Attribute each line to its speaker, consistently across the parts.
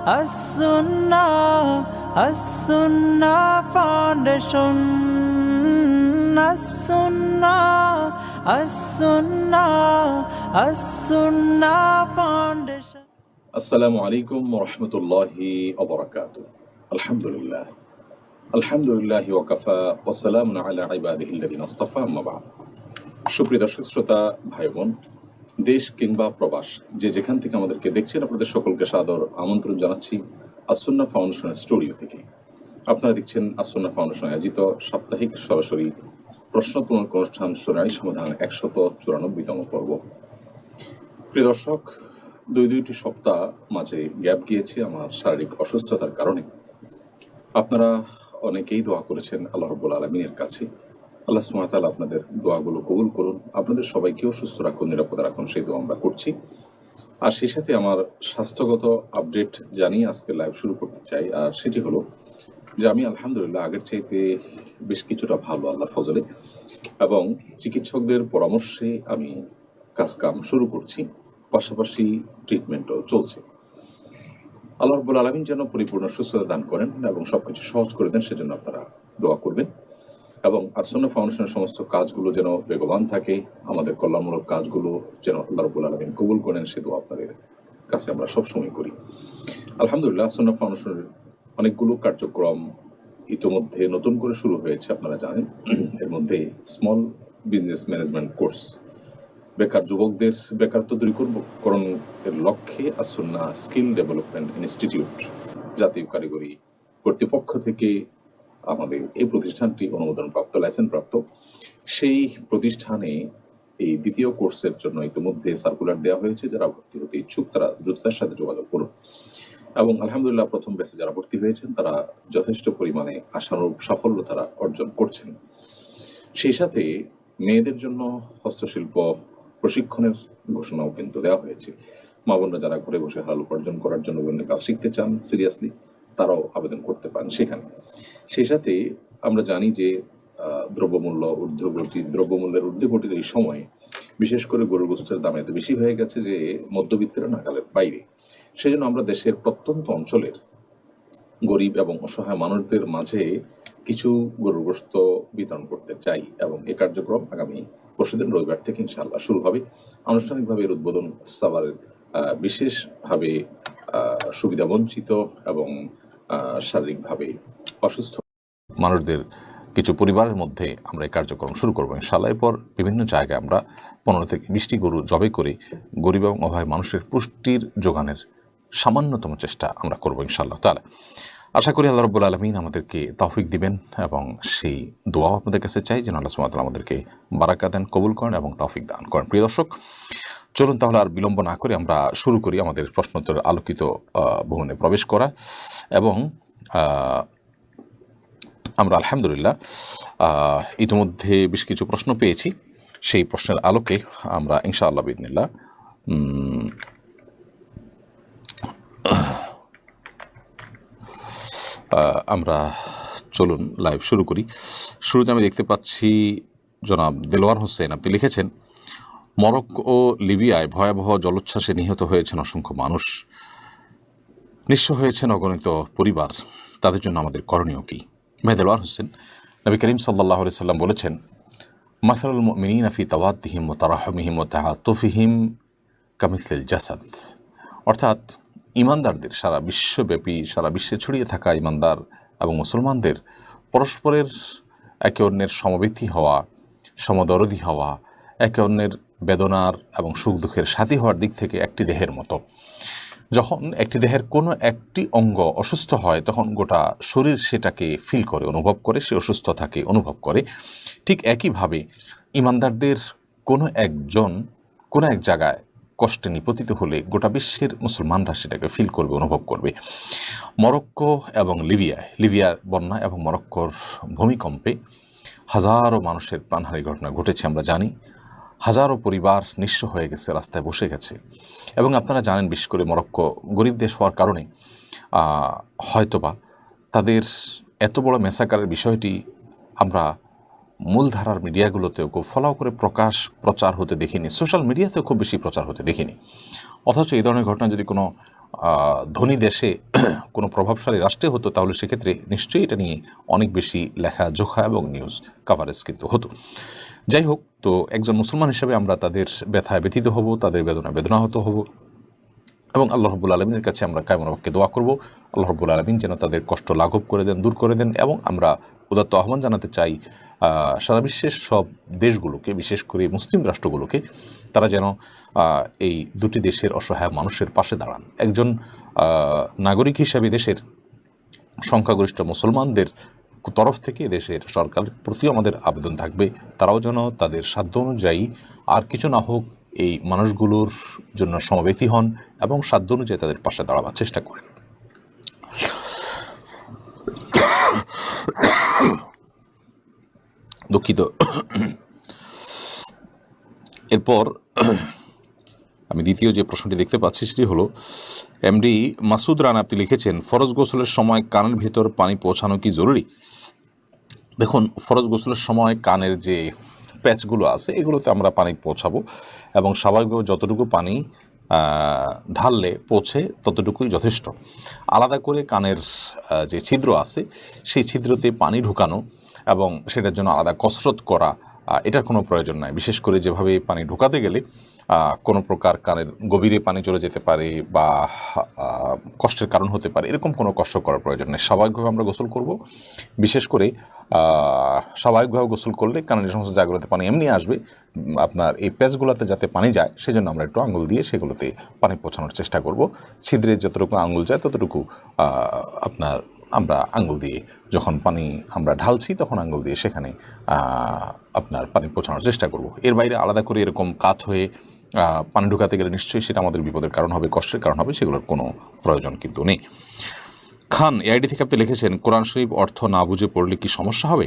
Speaker 1: as-sunnah foundation, as-sunnah foundation.
Speaker 2: আসসালামু আলাইকুম ওয়া রাহমাতুল্লাহি ওয়া বারাকাতুহু। আলহামদুলিল্লাহি ওয়া কাফা ওয়া সালামুন আলা ইবাদিহিল্লাযিনা ইসতাফা, আম্মা বা'দ। সুপ্রিয় দর্শক শ্রোতা ভাই বোন, দেশ কিংবা প্রবাস যে যেখান থেকে আমাদেরকে দেখছেন, আপনাদের সকলকে সাদর আমন্ত্রণ জানাচ্ছি আস-সুন্নাহ ফাউন্ডেশনের স্টুডিও থেকে। আপনারা দেখছেন আস-সুন্নাহ ফাউন্ডেশন আয়োজিত সাপ্তাহিক সরাসরি প্রশ্নোত্তর অনুষ্ঠান শুনানি সমাধান 194তম পর্ব। প্রিয় দর্শক, দুইটি সপ্তাহ মাঝে গ্যাপ গিয়েছে আমার শারীরিক অসুস্থতার কারণে। আপনারা অনেকেই দোয়া করেছেন আল্লাহ রাব্বুল আলামিনের কাছে। আল্লাহ সুবহানাহু ওয়া তাআলা আপনাদের দোয়াগুলো কবুল করুন, আপনাদের সবাইকেও সুস্থ রাখুন, নিরাপদে রাখুন, সেই দোয়া আমরা করছি। আর সেই সাথে আমার স্বাস্থ্যগত আপডেট জানিয়ে আজকে লাইভ শুরু করতে চাই। আর সেটি হলো যে আমি আলহামদুলিল্লাহ আগের চাইতে বেশ কিছুটা ভালো আল্লাহর ফজলে, এবং চিকিৎসকদের পরামর্শে আমি কাজকাম শুরু করছি, পাশাপাশি ট্রিটমেন্টও চলছে। আল্লাহ রাব্বুল আলামিন যেন পরিপূর্ণ সুস্থতা দান করেন এবং সবকিছু সহজ করে দেন, সেজন্য আপনারা দোয়া করবেন। এবং আস-সুন্নাহ ফাউন্ডেশনের সমস্ত কাজগুলো যেন বেগবান থাকে, আমাদের কল্যাণমূলক কাজগুলো যেন আল্লাহ রাব্বুল আলামিন কবুল করেন, সে দোয়া আপনাদের কাছে আমরা সবসময় করি। আলহামদুলিল্লাহ, আস-সুন্নাহ ফাউন্ডেশনের অনেকগুলো কার্যক্রম ইতিমধ্যে নতুন করে শুরু হয়েছে, আপনারা জানেন। এর মধ্যে স্মল বিজনেস ম্যানেজমেন্ট কোর্স, বেকার যুবকদের বেকারত্ব দূরীকরণের লক্ষ্যে আস-সুন্নাহ স্কিল ডেভেলপমেন্ট ইনস্টিটিউট জাতীয় কারিগরি কর্তৃপক্ষ থেকে আমাদের এই প্রতিষ্ঠানটি অনুমোদনপ্রাপ্ত, লাইসেন্স প্রাপ্ত। সেই প্রতিষ্ঠানে এই দ্বিতীয় কোর্সের জন্য ইতিমধ্যে সার্কুলার দেওয়া হয়েছে। যারা ভর্তি হতে ইচ্ছুক তারা দ্রুততার সাথে যোগাযোগ করুন। এবং আলহামদুলিল্লাহ, প্রথম ব্যাচে যারা ভর্তি হয়েছেন তারা যথেষ্ট পরিমাণে আশানুরূপ সাফল্য তারা অর্জন করছেন। সেই সাথে মেয়েদের জন্য হস্তশিল্প প্রশিক্ষণের ঘোষণাও কিন্তু দেওয়া হয়েছে। মা বোনরা যারা ঘরে বসে হালাল উপার্জন করার জন্য বিভিন্ন কাজ শিখতে চান সিরিয়াসলি, তারাও আবেদন করতে পারেন সেখানে। সেই সাথে আমরা জানি যে দ্রব্যমূল্যের ঊর্ধ্বগতির এই সময়ে বিশেষ করে গরুর গোশতের দাম এত বেশি হয়ে গেছে যে মধ্যবিত্তের নাগালের বাইরে। সেজন্য আমরা দেশের প্রত্যন্ত অঞ্চলের গরিব এবং অসহায় মানুষদের মাঝে কিছু গরুর গোশত বিতরণ করতে চাই, এবং এই কার্যক্রম আগামী পরশুদিন রবিবার থেকে ইনশাআল্লাহ শুরু হবে। আনুষ্ঠানিকভাবে এর উদ্বোধন সাভারের বিশেষভাবে সুবিধাবঞ্চিত এবং শারীরিকভাবে অসুস্থ মানুষদের কিছু পরিবারের মধ্যে আমরা এই কার্যক্রম শুরু করবো ইনশাআল্লাহ। এরপর বিভিন্ন জায়গায় আমরা 15 থেকে 20টি গরু জবাই করে গরিব এবং অভাবী মানুষের পুষ্টির যোগানের সামান্যতম চেষ্টা আমরা করবো ইনশাআল্লাহ তাআলা। আশা করি আল্লাহ রাব্বুল আলামিন আমাদেরকে তৌফিক দিবেন, এবং সেই দোয়া আপনাদের কাছে চাই যেন আল্লাহ সুবহানাহু ওয়া তাআলা আমাদেরকে বারাকা দেন, কবুল করেন এবং তৌফিক দান করেন। প্রিয় দর্শক, চলুন তাহলে আর বিলম্ব না করে আমরা শুরু করি আমাদের প্রশ্নোত্তর আলোকিত ভবনে প্রবেশ করা। এবং আমরা আলহামদুলিল্লাহ ইতিমধ্যে বেশ কিছু প্রশ্ন পেয়েছি। সেই প্রশ্নের আলোকে আমরা ইনশাআল্লাহ বিইذনিল্লাহ আমরা চলুন লাইভ শুরু করি। শুরুতে আমি দেখতে পাচ্ছি জনাব দেলোয়ার হোসেন, আপনি লিখেছেন, মরক্কো ও লিবিয়ায় ভয়াবহ জলোচ্ছ্বাসে নিহত হয়েছেন অসংখ্য মানুষ, নিঃস্ব হয়েছেন অগণিত পরিবার, তাদের জন্য আমাদের করণীয় কী? ভাই দেলোয়ার হোসেন, নবী করিম সাল্লাল্লাহু আলাইহি সাল্লাম বলেছেন, মাসালুল মুমিনিনা ফি তাওয়াদ্দিহিম ওয়া তারাহুমিহিম ওয়া তাআতুফিহিম কামিসলিল জাসাদ। অর্থাৎ ইমানদারদের, সারা বিশ্বব্যাপী সারা বিশ্বে ছড়িয়ে থাকা ইমানদার এবং মুসলমানদের পরস্পরের একে অন্যের সমবেতি হওয়া, সমদরদি হওয়া, একে অন্যের বেদনার এবং সুখ দুঃখের সাথী হওয়ার দিক থেকে একটি দেহের মতো। যখন একটি দেহের কোনো একটি অঙ্গ অসুস্থ হয় তখন গোটা শরীর সেটাকে ফিল করে, অনুভব করে, সে অসুস্থতাকে অনুভব করে। ঠিক একইভাবে ইমানদারদের কোনো একজন কোনো এক জায়গায় কষ্টে নিপতিত হলে গোটা বিশ্বের মুসলমানরা সেটাকে ফিল করবে, অনুভব করবে। মরক্কো এবং লিবিয়ার বন্যা এবং মরক্কোর ভূমিকম্পে হাজারো মানুষের প্রাণহানি ঘটনা ঘটেছে, আমরা জানি। হাজারো পরিবার নিঃস্ব হয়ে গেছে, রাস্তায় বসে গেছে। এবং আপনারা জানেন, বিশেষ করে মরক্কো গরিব দেশ হওয়ার কারণে হয়তোবা তাদের এত বড় মেসাকারের বিষয়টি আমরা মূলধারার মিডিয়াগুলোতেও খুব ফলাও করে প্রচার হতে দেখিনি, সোশ্যাল মিডিয়াতেও খুব বেশি প্রচার হতে দেখিনি। অথচ এই ধরনের ঘটনা যদি কোনো
Speaker 3: ধনী দেশে কোনো প্রভাবশালী রাষ্ট্রে হতো, তাহলে সেক্ষেত্রে নিশ্চয়ই এটা নিয়ে অনেক বেশি লেখা জোখা এবং নিউজ কাভারেজ কিন্তু হতো। যাই হোক, তো একজন মুসলমান হিসেবে আমরা তাদের ব্যথায় ব্যথিত হব, তাদের বেদনাহত হব এবং আল্লাহ রাব্বুল আলামিনের কাছে আমরা কায়মনোবাক্যে দোয়া করব আল্লাহ রাব্বুল আলামিন যেন তাদের কষ্ট লাঘব করে দেন, দূর করে দেন। এবং আমরা উদাত্ত আহ্বান জানাতে চাই সারা বিশ্বের সব দেশগুলোকে, বিশেষ করে মুসলিম রাষ্ট্রগুলোকে, তারা যেন এই দুটি দেশের অসহায় মানুষের পাশে দাঁড়ান। একজন নাগরিক হিসাবে দেশের সংখ্যাগরিষ্ঠ মুসলমানদের তরফ থেকে দেশের সরকারের প্রতিও আমাদের আবেদন থাকবে, তারাও যেন তাদের সাধ্য অনুযায়ী আর কিছু না হোক এই মানুষগুলোর জন্য সমবেতী হন এবং সাধ্য অনুযায়ী তাদের পাশে দাঁড়াবার চেষ্টা করেন। দুঃখিত। এরপর আমি দ্বিতীয় যে প্রশ্নটি দেখতে পাচ্ছি সেটি হলো, এমডি মাসুদ রানা আপনি লিখেছেন, ফরজ গোসলের সময় কানের ভিতর পানি পৌঁছানো কি জরুরি? দেখুন, ফরজ গোসলের সময় কানের যে প্যাচগুলো আছে এগুলোতে আমরা পানি পৌঁছাবো এবং স্বাভাবিকভাবে যতটুকু পানি ঢাললে পৌঁছে ততটুকুই যথেষ্ট। আলাদা করে কানের যে ছিদ্র আছে সেই ছিদ্রতে পানি ঢুকানো এবং সেটার জন্য আলাদা কসরত করা, এটার কোনো প্রয়োজন নাই। বিশেষ করে যেভাবে পানি ঢোকাতে গেলে কোনো প্রকার কানের গভীরে পানি চলে যেতে পারে বা কষ্টের কারণ হতে পারে, এরকম কোনো কষ্ট করার প্রয়োজন নেই। স্বাভাবিকভাবে আমরা গোসল করব। বিশেষ করে স্বাভাবিকভাবে গোসল করলে কানের সমস্ত জায়গাগুলোতে পানি এমনি আসবে, আপনার এই প্যাচগুলোতে যাতে পানি যায় সেজন্য আমরা একটু আঙুল দিয়ে সেগুলোতে পানি পৌঁছানোর চেষ্টা করব। ছিদ্রে যতটুকু আঙুল যায় ততটুকু আমরা আঙুল দিয়ে যখন পানি আমরা ঢালছি তখন আঙুল দিয়ে সেখানে আপনার পানি পৌঁছানোর চেষ্টা করব। এর বাইরে আলাদা করে এরকম কাত হয়ে পানি ঢুকাতে গেলে নিশ্চয়ই সেটা আমাদের বিপদের কারণ হবে, কষ্টের কারণ হবে, সেগুলোর কোনো প্রয়োজন কিন্তু নেই। খান এআইডি থেকে আপনি লিখেছেন, কোরআন শরীফ অর্থ না বুঝে পড়লে কি সমস্যা হবে?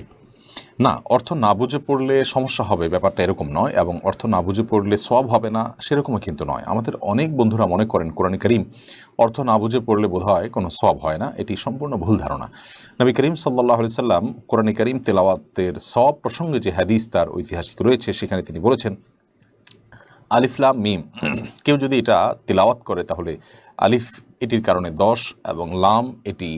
Speaker 3: না, অর্থ না বুঝে পড়লে সমস্যা হবে ব্যাপারটা এরকম নয়, এবং অর্থ না বুঝে পড়লে সওয়াব হবে না সেরকমও কিন্তু নয়। আমাদের অনেক বন্ধুরা মনে করেন কোরআন কারীম অর্থ না বুঝে পড়লে বোধহয় কোনো সওয়াব হয় না। এটি সম্পূর্ণ ভুল ধারণা। নবী করিম সাল্লাল্লাহু আলাইহি সাল্লাম কোরআন কারীম তেলাওয়াতের সওয়াব প্রসঙ্গে যে হাদিস তার ঐতিহাসিক রয়েছে সেখানে তিনি বলেছেন, আলিফ লাম মিম, কেউ যদি এটা তেলাওয়াত করে তাহলে আলিফ এটির কারণে 10 এবং লাম এটি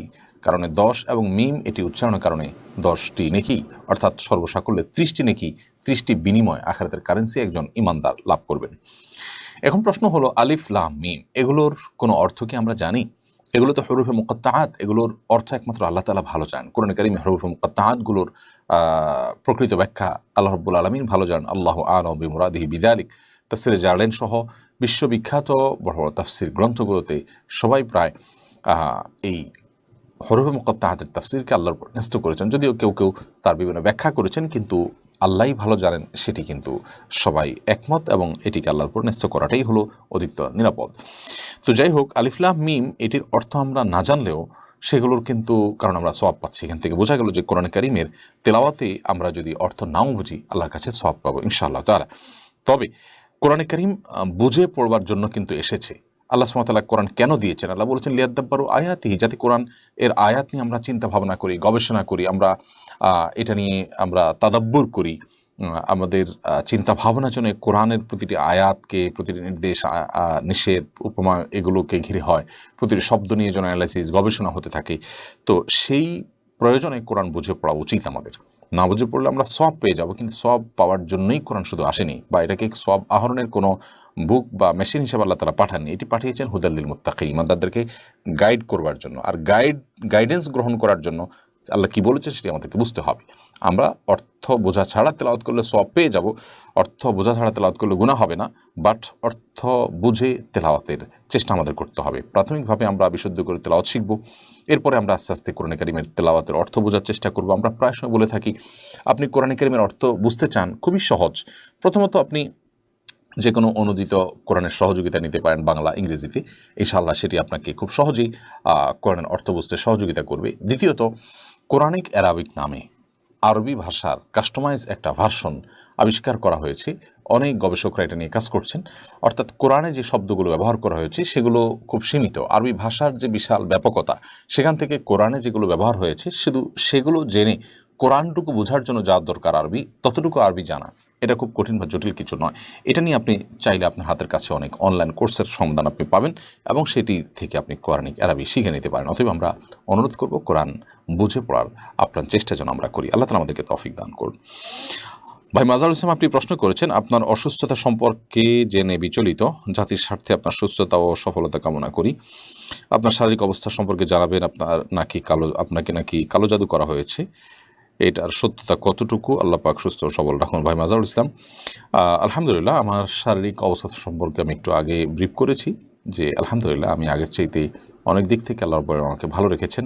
Speaker 3: কারণে 10 এবং মিম এটি উচ্চারণের কারণে 10টি নেকি, অর্থাৎ সর্বসাকল্যে 30টি নেকি, 30টি বিনিময় আখিরাতের কারেন্সি একজন ইমানদার লাভ করবেন। এখন প্রশ্ন হলো, আলিফ লাম মিম এগুলোর কোনো অর্থ কি আমরা জানি? এগুলো তো হরুফে মুকাত্তাআত, এগুলোর অর্থ একমাত্র আল্লাহ তাআলা ভালো জানেন। কোরআন কারীমে হরুফে মুকাত্তাআতগুলোর প্রকৃত ব্যাখ্যা আল্লাহ রাব্বুল আলামিন ভালো জানেন। আল্লাহু আ'লামু বিমুরাদিহি বিযালিক। তাফসীরে জালালাইন সহ বিশ্ববিখ্যাত বড় বড় তাফসীর গ্রন্থগুলোতে সবাই প্রায় এই হরফে মুকাত্তাআতের তাফসীরকে আল্লাহর উপর ন্যস্ত করেছেন, যদিও কেউ কেউ তার বিভিন্ন ব্যাখ্যা করেছেন, কিন্তু আল্লাহই ভালো জানেন সেটি কিন্তু সবাই একমত, এবং এটিকে আল্লাহর উপর ন্যস্ত করাটাই হলো অধিক নিরাপদ। তো যাই হোক, আলিফ লাম মিম এটির অর্থ আমরা না জানলেও সেগুলোর কিন্তু কারণ আমরা সওয়াব পাচ্ছি। এখান থেকে বোঝা গেল যে কোরআন কারীমের তেলাওয়াতে আমরা যদি অর্থ নাও বুঝি আল্লাহর কাছে সওয়াব পাবো ইনশাআল্লাহ তাআলা। তবে কোরআন কারীম বুঝে পড়বার জন্য কিন্তু এসেছে। আল্লাহ সুবহানাহু ওয়া তাআলা কোরআন কেন দিয়েছেন? আল্লাহ বলেছেন লিয়াদাব্বারু আয়াতিহি, যাতে কোরআন এর আয়াত নিয়ে আমরা চিন্তা ভাবনা করি, গবেষণা করি, আমরা এটা নিয়ে আমরা তাদাব্বুর করি, আমাদের চিন্তা ভাবনা জন্য কোরআনের প্রতিটি আয়াতকে, প্রতিটি নির্দেশ, নিষেধ, উপমা এগুলোকে ঘিরে হয়, প্রতিটি শব্দ নিয়ে যেন অ্যানালাইসিস গবেষণা হতে থাকে। তো সেই প্রয়োজনে কোরআন বুঝে পড়া উচিত আমাদের। না বুঝে পড়লে আমরা সওয়াব পেয়ে যাব, কিন্তু সওয়াব পাওয়ার জন্যই কোরআন শুধু আসেনি, বা এটাকে সওয়াব আহরণের কোনো বুক বা মেশিন হিসেবে আল্লাহ তাআলা পাঠাননি। এটি পাঠিয়েছেন হুদাল লিল মুত্তাকিন, ইমানদারদেরকে গাইড করবার জন্য। আর গাইডেন্স গ্রহণ করার জন্য আল্লাহ কি বলেছেন সেটি আমাদেরকে বুঝতে হবে। আমরা অর্থ বোঝা ছাড়া তেলাওয়াত করলে সওয়াব পেয়ে যাব, অর্থ বোঝা ছাড়া তেলাওয়াত করলে গুনাহ হবে না, বাট অর্থ বুঝে তেলাওয়াতের চেষ্টা আমাদের করতে হবে। প্রাথমিকভাবে আমরা বিশুদ্ধ করে তেলাওয়াত শিখব, এরপরে আমরা আস্তে আস্তে কোরআন কারীমের তেলাওয়াতের অর্থ বোঝার চেষ্টা করব। আমরা প্রায় সময় বলে থাকি, আপনি কোরআন কারীমের অর্থ বুঝতে চান, খুবই সহজ। প্রথমত আপনি যে কোনো অনুদিত কোরআনের সহযোগিতা নিতে পারেন বাংলা ইংরেজিতে, ইনশাআল্লাহ সেটি আপনাকে খুব সহজেই কোরআনের অর্থ বুঝতে সহযোগিতা করবে। দ্বিতীয়ত, কোরআনিক অ্যারাবিক নামে আরবি ভাষার কাস্টমাইজ একটা ভার্সন আবিষ্কার করা হয়েছে। অনেক গবেষকরা এটা নিয়ে কাজ করছেন। অর্থাৎ কোরআনে যে শব্দগুলো ব্যবহার করা হয়েছে সেগুলো খুব সীমিত। আরবি ভাষার যে বিশাল ব্যাপকতা, সেখান থেকে কোরআনে যেগুলো ব্যবহার হয়েছে শুধু সেগুলো জেনে কোরআনটুকু বোঝার জন্য যা দরকার আরবি, ততটুকু আরবি জানা, এটা খুব কঠিন বা জটিল কিছু নয়। এটা নিয়ে আপনি চাইলে আপনার হাতের কাছে অনেক অনলাইন কোর্সের সমাধান আপনি পাবেন এবং সেটি থেকে আপনি কোরআনিক আরবি শিখে নিতে পারেন। অতএব আমরা অনুরোধ করব কোরআন বুঝে পড়ার আপনার চেষ্টা যেন আমরা করি। আল্লাহ তাআলা আমাদেরকে তৌফিক দান করুন। ভাই মাজারুল ইসলাম, আপনি প্রশ্ন করেছেন আপনার অসুস্থতা সম্পর্কে জেনে বিচলিত, জাতির স্বার্থে আপনার সুস্থতা ও সফলতা কামনা করি। আপনার শারীরিক অবস্থা সম্পর্কে জানাবেন। আপনাকে নাকি কালো জাদু করা হয়েছে, এটার সত্যতা কতটুকু? আল্লাহ পাক সুস্থ ও সবল রাখুন। ভাই মাজারুল ইসলাম, আলহামদুলিল্লাহ, আমার শারীরিক অবস্থা সম্পর্কে আমি একটু আগে ব্রিফ করেছি যে আলহামদুলিল্লাহ আমি আগের চাইতে অনেক দিক থেকে আল্লাহর বলে আমাকে ভালো রেখেছেন।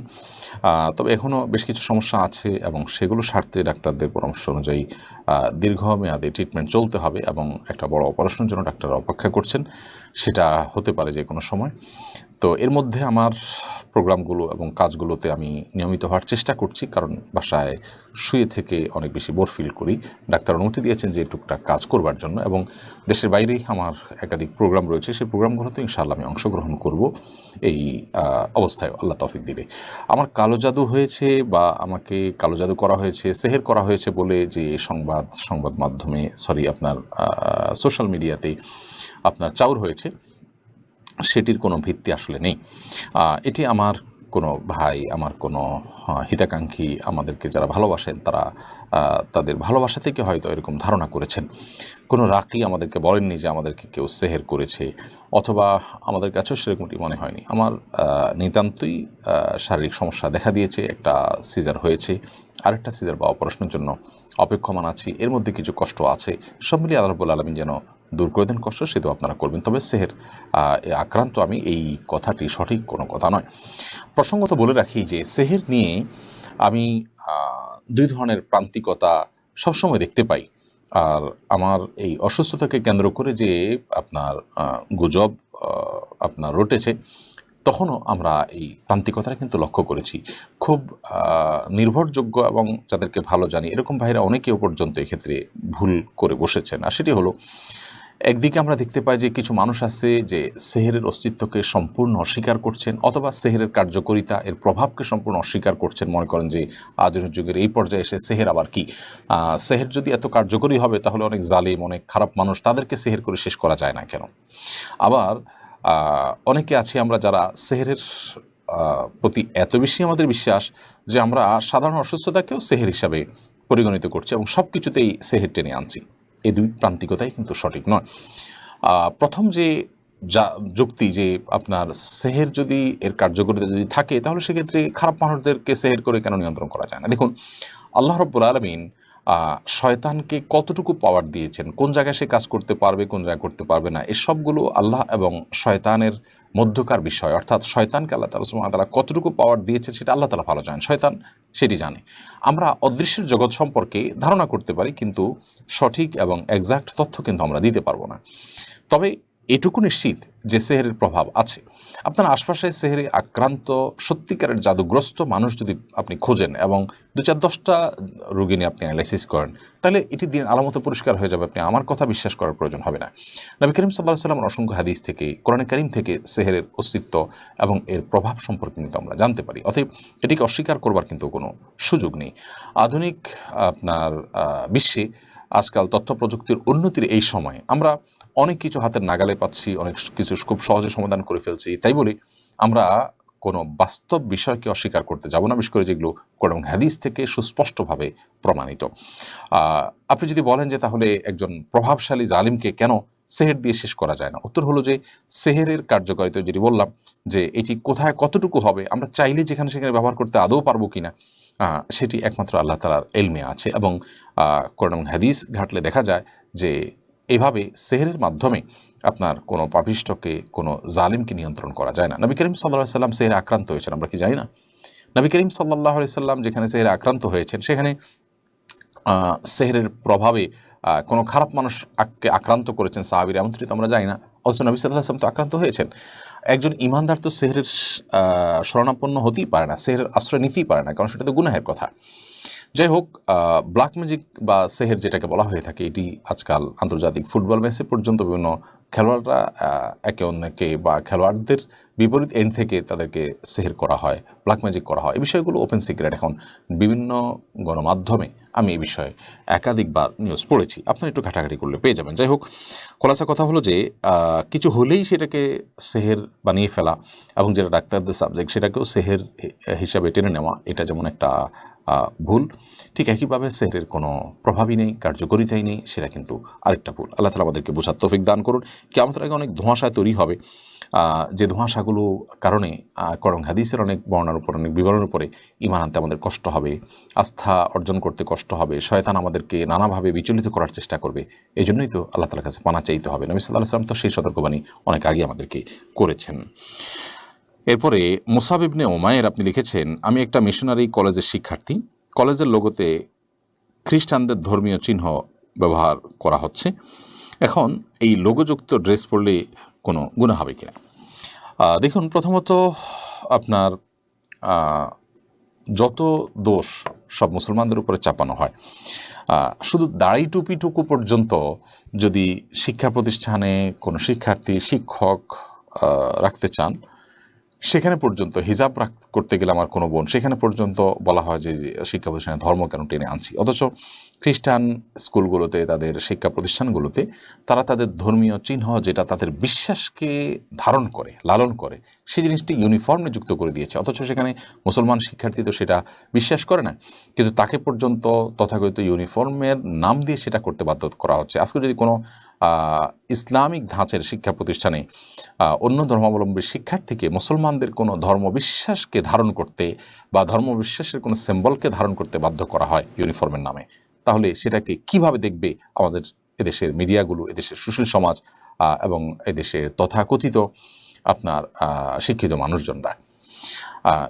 Speaker 3: তবে এখনও বেশ কিছু সমস্যা আছে এবং সেগুলো সারতে ডাক্তারদের পরামর্শ অনুযায়ী দীর্ঘমেয়াদী ট্রিটমেন্ট চলতে হবে এবং একটা বড় অপারেশনের জন্য ডাক্তাররা অপেক্ষা করছেন। সেটা হতে পারে যে কোনো সময়। তো এর মধ্যে আমার প্রোগ্রামগুলো এবং কাজগুলোতে আমি নিয়মিত হওয়ার চেষ্টা করছি, কারণ বাসায় শুয়ে থেকে অনেক বেশি বোর ফিল করি। ডাক্তার অনুমতি দিয়েছেন যে টুকটাক কাজ করবার জন্য, এবং দেশের বাইরেই আমার একাধিক প্রোগ্রাম রয়েছে। সেই প্রোগ্রামগুলোতে ইনশাআল্লাহ আমি অংশগ্রহণ করব এই অবস্থায় আল্লাহ তৌফিক দিলে। আমার কালো জাদু হয়েছে বা আমাকে কালো জাদু করা হয়েছে, সেহের করা হয়েছে বলে যে সংবাদ মাধ্যমে আপনার সোশ্যাল মিডিয়াতে আপনার চাউর হয়েছে, সেটির কোনো ভিত্তি আসলে নেই। এটি আমার কোনো ভাই, আমার কোনো হিতাকাঙ্ক্ষী, আমাদেরকে যারা ভালোবাসেন তারা তাদের ভালোবাসা থেকে হয়তো এরকম ধারণা করেছেন। কোনো রাকি আমাদেরকে বলেননি যে আমাদেরকে কেউ সেহের করেছে, অথবা আমাদের কাছেও সেরকমটি মনে হয়নি। আমার নিতান্তই শারীরিক সমস্যা দেখা দিয়েছে, একটা সিজার হয়েছে, আরেকটা সিজার বা অপারেশনের জন্য অপেক্ষমান আছি। এর মধ্যে কিছু কষ্ট আছে, সব মিলিয়ে আল্লাহ রাব্বুল আলামিন যেন দূর করে দেন কষ্ট, সেটাও আপনারা করবেন। তবে সেহের আক্রান্ত আমি, এই কথাটি সঠিক কোনো কথা নয়। প্রসঙ্গত বলে রাখি যে সেহের নিয়ে আমি দুই ধরনের প্রান্তিকতা সবসময় দেখতে পাই। আর আমার এই অসুস্থতাকে কেন্দ্র করে যে আপনার গুজব আপনার রটেছে, তখনও আমরা এই প্রান্তিকতাটা কিন্তু লক্ষ্য করেছি। খুব নির্ভরযোগ্য এবং যাদেরকে ভালো জানি এরকম ভাইরা অনেকেও পর্যন্ত এক্ষেত্রে ভুল করে বসেছেন। আর সেটি হলো, একদিকে আমরা দেখতে পাই যে কিছু মানুষ আছে যে সেহেরের অস্তিত্বকে সম্পূর্ণ অস্বীকার করছেন, অথবা সেহেরের কার্যকারিতা, এর প্রভাবকে সম্পূর্ণ অস্বীকার করছেন। মনে করেন যে আধুনিক যুগের এই পর্যায়ে এসে সেহের আবার কি, সেহের যদি এত কার্যকরী হবে তাহলে অনেক জালিম, অনেক খারাপ মানুষ, তাদেরকে সেহের করে শেষ করা যায় না কেন? আবার অনেকে আছি আমরা যারা সেহেরের প্রতি এত বেশি আমাদের বিশ্বাস যে আমরা সাধারণ অসুস্থতাকেও সেহের হিসাবে পরিগণিত করছি এবং সব কিছুতেই সেহের টেনে আনছি। এই দুই প্রান্তিকতাই কিন্তু সঠিক নয়। প্রথম যে যুক্তি যে আপনার সেহের যদি এর কার্যকারিতা যদি থাকে, তাহলে সেক্ষেত্রে খারাপ মানুষদেরকে সেহের করে কেন নিয়ন্ত্রণ করা যায় না? দেখুন, আল্লাহ রাব্বুল আলামিন শয়তানকে কতটুকু পাওয়ার দিয়েছেন, কোন জায়গায় সে কাজ করতে পারবে, কোন জায়গায় করতে পারবে না, এসবগুলো আল্লাহ এবং শয়তানের মধ্যকার বিষয়। অর্থাৎ শয়তানকে আল্লাহ তাআলা সুবহানাহু ওয়া তাআলা কতটুকু পাওয়ার দিয়েছেন সেটা আল্লাহ তাআলা ভালো জানেন, শয়তান সেটি জানে। আমরা অদৃশ্যের জগৎ সম্পর্কে ধারণা করতে পারি, কিন্তু সঠিক এবং এক্সাক্ট তথ্য কিন্তু আমরা দিতে পারবো না। তবে এটুকু নিশ্চিত যে সেহেরের প্রভাব আছে। আপনার আশপাশে সেহেরে আক্রান্ত সত্যিকারের জাদুগ্রস্ত মানুষ যদি আপনি খোঁজেন এবং 2-4-10টা রোগী নিয়ে আপনি অ্যানালাইসিস করেন, তাহলে এটি দিন আলামতে পরিষ্কার হয়ে যাবে। আপনি আমার কথা বিশ্বাস করার প্রয়োজন হবে না। নবী করিম সাল্লাল্লাহু আলাইহি ওয়াসাল্লামের অসংখ্য হাদিস থেকে, কোরআনে কারীম থেকে সেহেরের অস্তিত্ব এবং এর প্রভাব সম্পর্কে কিন্তু আমরা জানতে পারি। অতএব এটিকে অস্বীকার করবার কিন্তু কোনো সুযোগ নেই। আধুনিক আপনার বিশ্বে আজকাল তথ্য প্রযুক্তির উন্নতির এই সময় আমরা অনেক কিছু হাতের নাগালে পাচ্ছি, অনেক কিছু খুব সহজে সমাধান করে ফেলছি। তাই বলি আমরা কোনো বাস্তব বিষয়কে অস্বীকার করতে যাব না, বিশেষ করে যেগুলো কোরআন এবং হাদিস থেকে সুস্পষ্টভাবে প্রমাণিত। আপনি যদি বলেন যে তাহলে একজন প্রভাবশালী জালিমকে কেন সেহের দিয়ে শেষ করা যায় না, উত্তর হলো যে সেহেরের কার্যকারিতা যেটি বললাম যে এটি কোথায় কতটুকু হবে, আমরা চাইলে যেখানে সেখানে ব্যবহার করতে আদৌ পারবো কিনা, সেটি একমাত্র আল্লাহ তাআলার ইলমে আছে। এবং কোরআন এবং হাদিস ঘাটলে দেখা যায় যে এভাবে সেহেরের মাধ্যমে আপনার কোনো পাপিষ্ঠকে, কোনো জালিমকে নিয়ন্ত্রণ করা যায় না। নবী করিম সাল্লাল্লাহু আলাইহি সাল্লাম সেহেরে আক্রান্ত হয়েছেন, আমরা কি জানি না? নবী করিম সাল্লাল্লাহু আলাইহি সাল্লাম যেখানে সেহেরে আক্রান্ত হয়েছেন, সেখানে সেহেরের প্রভাবে কোনো খারাপ মানুষ আক্রান্ত করেছেন সাহাবীরা, এমনটি তো আমরা জানি না। অথচ নবী সাল্লাল্লাহু আলাইহি সাল্লাম তো আক্রান্ত হয়েছেন। একজন ইমানদার তো সেহেরের শরণাপন্ন হতেই পারে না, সেহেরের আশ্রয় নিতেই পারে না, কারণ সেটা তো গুনাহের কথা। যাই হোক, ব্ল্যাক ম্যাজিক বা সেহের যেটাকে বলা হয়ে থাকে, এটি আজকাল আন্তর্জাতিক ফুটবল ম্যাচে পর্যন্ত বিভিন্ন খেলোয়াড়রা একে অন্যকে বা খেলোয়াড়দের বিপরীত এন্ড থেকে তাদেরকে সেহের করা হয়, ব্ল্যাক ম্যাজিক করা হয়, এই বিষয়গুলো ওপেন সিক্রেট। এখন বিভিন্ন গণমাধ্যমে আমি এই বিষয়ে একাধিকবার নিউজ পড়েছি, আপনারা একটু ঘাটাঘাটি করলে পেয়ে যাবেন। যাই হোক, খোলাসা কথা হলো যে কিছু হলেই সেটাকে সেহের বানিয়ে ফেলা এবং যেটা ডাক্তারদের সাবজেক্ট সেটাকেও সেহের হিসাবে টেনে নেওয়া, এটা যেমন একটা ভুল, ঠিক একইভাবে সেহের কোনো প্রভাবই নেই, কার্যকরিতাই নেই, সেটা কিন্তু আরেকটা ভুল। আল্লাহ তাআলা আমাদেরকে বোঝার তৌফিক দান করুন। কিয়ামতের আগে অনেক ধোঁয়াশা তৈরি হবে, যে ধোঁয়াশাগুলো কারণে কোরআন হাদিসের অনেক বর্ণনার উপর, অনেক বিবরণের উপরে ঈমান আনতে আমাদের কষ্ট হবে, আস্থা অর্জন করতে কষ্ট হবে, শয়তান আমাদেরকে নানাভাবে বিচলিত করার চেষ্টা করবে। এই জন্যই তো আল্লাহ তাআলার কাছে পানা চাইতে হবে। নবী সাল্লাল্লাহু আলাইহি ওয়াসাল্লাম তো সেই সতর্কবাণী অনেক আগে আমাদেরকে করেছেন। এরপরে মুসাব ইবনে উমাইর আপনি লিখেছেন, আমি একটা মিশনারি কলেজের শিক্ষার্থী। কলেজের লোগোতে খ্রিস্টানদের ধর্মীয় চিহ্ন ব্যবহার করা হচ্ছে। এখন এই লোগোযুক্ত ড্রেস পরলে কোনো গুনাহ হবে কিনা? দেখুন, প্রথমত আপনার যত দোষ সব মুসলমানদের উপরে চাপানো হয়। শুধু দাড়ি টুপিটুকু পর্যন্ত যদি শিক্ষা প্রতিষ্ঠানে কোনো শিক্ষার্থী শিক্ষক রাখতে চান, সেখানে পর্যন্ত হিজাব করতে গেলে আমার কোনো বোন, সেখানে পর্যন্ত বলা হয় যে শিক্ষা প্রতিষ্ঠানে ধর্ম কেন টেনে আনছি। অথচ খ্রিস্টান স্কুলগুলোতে, তাদের শিক্ষা প্রতিষ্ঠানগুলোতে তারা তাদের ধর্মীয় চিহ্ন, যেটা তাদের বিশ্বাসকে ধারণ করে, লালন করে, সেই জিনিসটি ইউনিফর্মে যুক্ত করে দিয়েছে। অথচ সেখানে মুসলমান শিক্ষার্থী তো সেটা বিশ্বাস করে না, কিন্তু তাকে পর্যন্ত তথাকথিত ইউনিফর্মের নাম দিয়ে সেটা করতে বাধ্য করা হচ্ছে। আজকে যদি কোনো ইসলামিক ধাঁচের শিক্ষা প্রতিষ্ঠানে অন্য ধর্মাবলম্বী শিক্ষার্থীকে মুসলমানদের কোনো ধর্মবিশ্বাসকে ধারণ করতে বা ধর্মবিশ্বাসের কোনো সিম্বলকে ধারণ করতে বাধ্য করা হয় ইউনিফর্মের নামে, তাহলে সেটাকে কিভাবে দেখবে আমাদের এদেশের মিডিয়াগুলো, এদেশের সুশীল সমাজ এবং এদেশের তথাকথিত আপনার শিক্ষিত মানুষজনরা?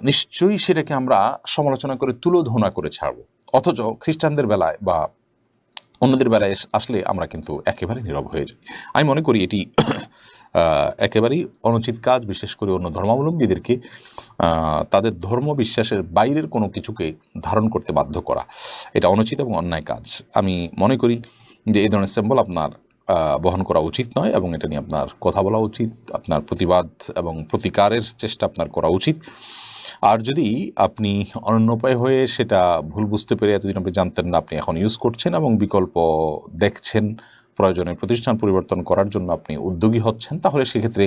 Speaker 3: নিশ্চয়ই সেটাকে আমরা সমালোচনা করে তুলোধনা করে ছাড়ব। অথচ খ্রিস্টানদের বেলায় বা অন্যদের বেলায় আসলে আমরা কিন্তু একেবারে নীরব হয়ে যাই। আমি মনে করি এটি একেবারেই অনুচিত কাজ, বিশেষ করে অন্য ধর্মাবলম্বীদেরকে তাদের ধর্ম বিশ্বাসের বাইরের কোনো কিছুকে ধারণ করতে বাধ্য করা, এটা অনুচিত এবং অন্যায় কাজ। আমি মনে করি যে এই ধরনের সিম্বল আপনার বহন করা উচিত নয় এবং এটা নিয়ে আপনার কথা বলা উচিত, আপনার প্রতিবাদ এবং প্রতিকারের চেষ্টা আপনার করা উচিত। আর যদি আপনি অনন্যোপায় হয়ে সেটা ভুল বুঝতে পেরে এতদিন আপনি জানতেন না, আপনি এখন ইউজ করছেন এবং বিকল্প দেখছেন, প্রয়োজনে প্রতিষ্ঠান পরিবর্তন করার জন্য আপনি উদ্যোগী হচ্ছেন, তাহলে সেক্ষেত্রে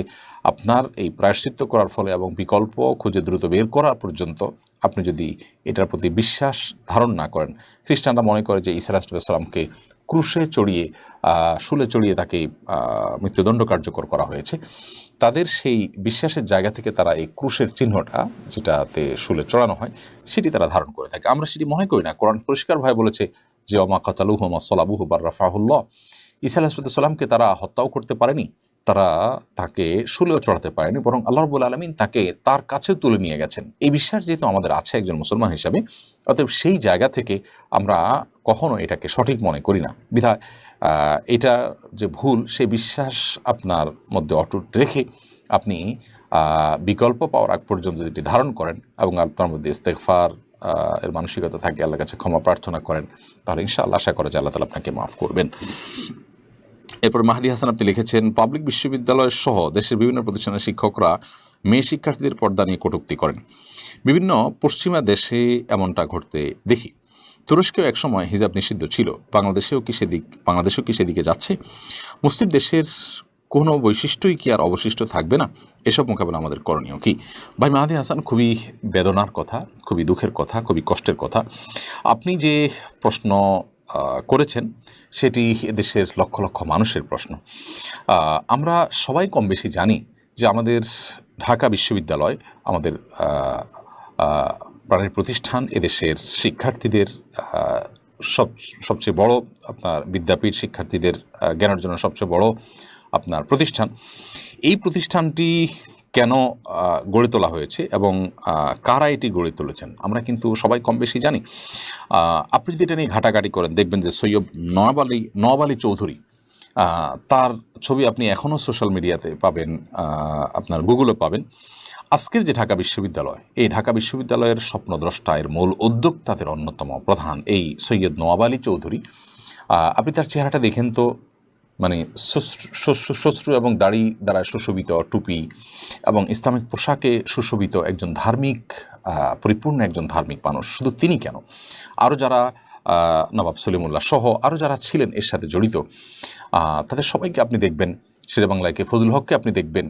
Speaker 3: আপনার এই প্রায়শ্চিত্ত করার ফলে এবং বিকল্প খুঁজে দ্রুত বের করার পর্যন্ত আপনি যদি এটার প্রতি বিশ্বাস ধারণ না করেন, খ্রিস্টানরা মনে করে যে ঈসা আলাইহিস সালামকে ক্রুশে চড়িয়ে, শুলে চড়িয়ে তাকে মৃত্যুদণ্ড কার্যকর করা হয়েছে, তাদের সেই বিশ্বাসের জায়গা থেকে তারা এই ক্রুশের চিহ্নটা, যেটাতে শুলে চড়ানো হয়, সেটি তারা ধারণ করে থাকে। আমরা সেটি মনে করি না। কোরআন পরিষ্কারভাবে বলেছে যে ওমা কাতালুহু ওমা সলাবুহু বাল রাফাহুল্লাহ, ঈসা আলাইহিস সালামকে তারা হত্যাও করতে পারেনি, তারা তাকে শুলেও চড়াতে পারেনি, বরং আল্লাহ রাব্বুল আলামিন তাকে তার কাছে তুলে নিয়ে গেছেন। এই বিশ্বাস যেহেতু আমাদের আছে একজন মুসলমান হিসাবে, অতএব সেই জায়গা থেকে আমরা কখনো এটাকে সঠিক মনে করি না। বিধায় এটা যে ভুল, সেই বিশ্বাস আপনার মধ্যে অটুট রেখে আপনি বিকল্প পাওয়ার আগ পর্যন্ত যদি ধারণ করেন এবং আপনার মধ্যে ইস্তেগফার এর মানসিকতা থাকে, আল্লাহর কাছে ক্ষমা প্রার্থনা করেন, তাহলে ইনশাআল্লাহ আশা করা যায় আল্লাহ তাআলা আপনাকে মাফ করবেন। এরপর মাহদি হাসান আপনি লিখেছেন, পাবলিক বিশ্ববিদ্যালয় সহ দেশের বিভিন্ন প্রতিষ্ঠানের শিক্ষকরা মেয়ে শিক্ষার্থীদের পর্দা নিয়ে কটূক্তি করেন। বিভিন্ন পশ্চিমা দেশে এমনটা ঘটতে দেখি। তুরস্কেও একসময় হিজাব নিষিদ্ধ ছিল, বাংলাদেশেও কি সেদিকে যাচ্ছে? মুসলিম দেশের কোনো বৈশিষ্ট্যই কি আর অবশিষ্ট থাকবে না? এসব মোকাবেলা আমাদের করণীয় কি? ভাই মাহদি হাসান, খুবই বেদনার কথা, খুবই দুঃখের কথা, খুবই কষ্টের কথা। আপনি যে প্রশ্ন করেছেন সেটি দেশের লক্ষ লক্ষ মানুষের প্রশ্ন। আমরা সবাই কম বেশি জানি যে আমাদের ঢাকা বিশ্ববিদ্যালয়, আমাদের প্রাণের প্রতিষ্ঠান, এদেশের শিক্ষার্থীদের সবচেয়ে বড় আপনার বিদ্যাপীঠ, শিক্ষার্থীদের জ্ঞান অর্জনের সবচেয়ে বড় আপনার প্রতিষ্ঠান। এই প্রতিষ্ঠানটি কেন গড়ে তোলা হয়েছে এবং কারা এটি গড়ে তুলেছেন আমরা কিন্তু সবাই কম বেশি জানি। আপনি যদি এটা নিয়ে ঘাটাঘাটি করেন, দেখবেন যে সৈয়দ নওয়াব আলী চৌধুরী, তার ছবি আপনি এখনও সোশ্যাল মিডিয়াতে পাবেন, আপনার গুগলে পাবেন। আজকের যে ঢাকা বিশ্ববিদ্যালয়, এই ঢাকা বিশ্ববিদ্যালয়ের স্বপ্নদ্রষ্টা, এর মূল উদ্যোক্তাদের অন্যতম প্রধান এই সৈয়দ নওয়াব আলী চৌধুরী। আপনি তার চেহারাটা দেখেন তো, মানে শ্বশ্রু এবং দাড়ি দ্বারা সুশোভিত টুপি এবং ইসলামিক পোশাকে সুশোভিত একজন ধার্মিক পরিপূর্ণ একজন ধার্মিক মানুষ, শুধু তিনি কেন, আরও যারা নবাব সলিমুল্লাহ সহ আরও যারা ছিলেন এর সাথে জড়িত, তাদের সবাইকে আপনি দেখবেন, শেরেবাংলাকে ফজলুল হককে আপনি দেখবেন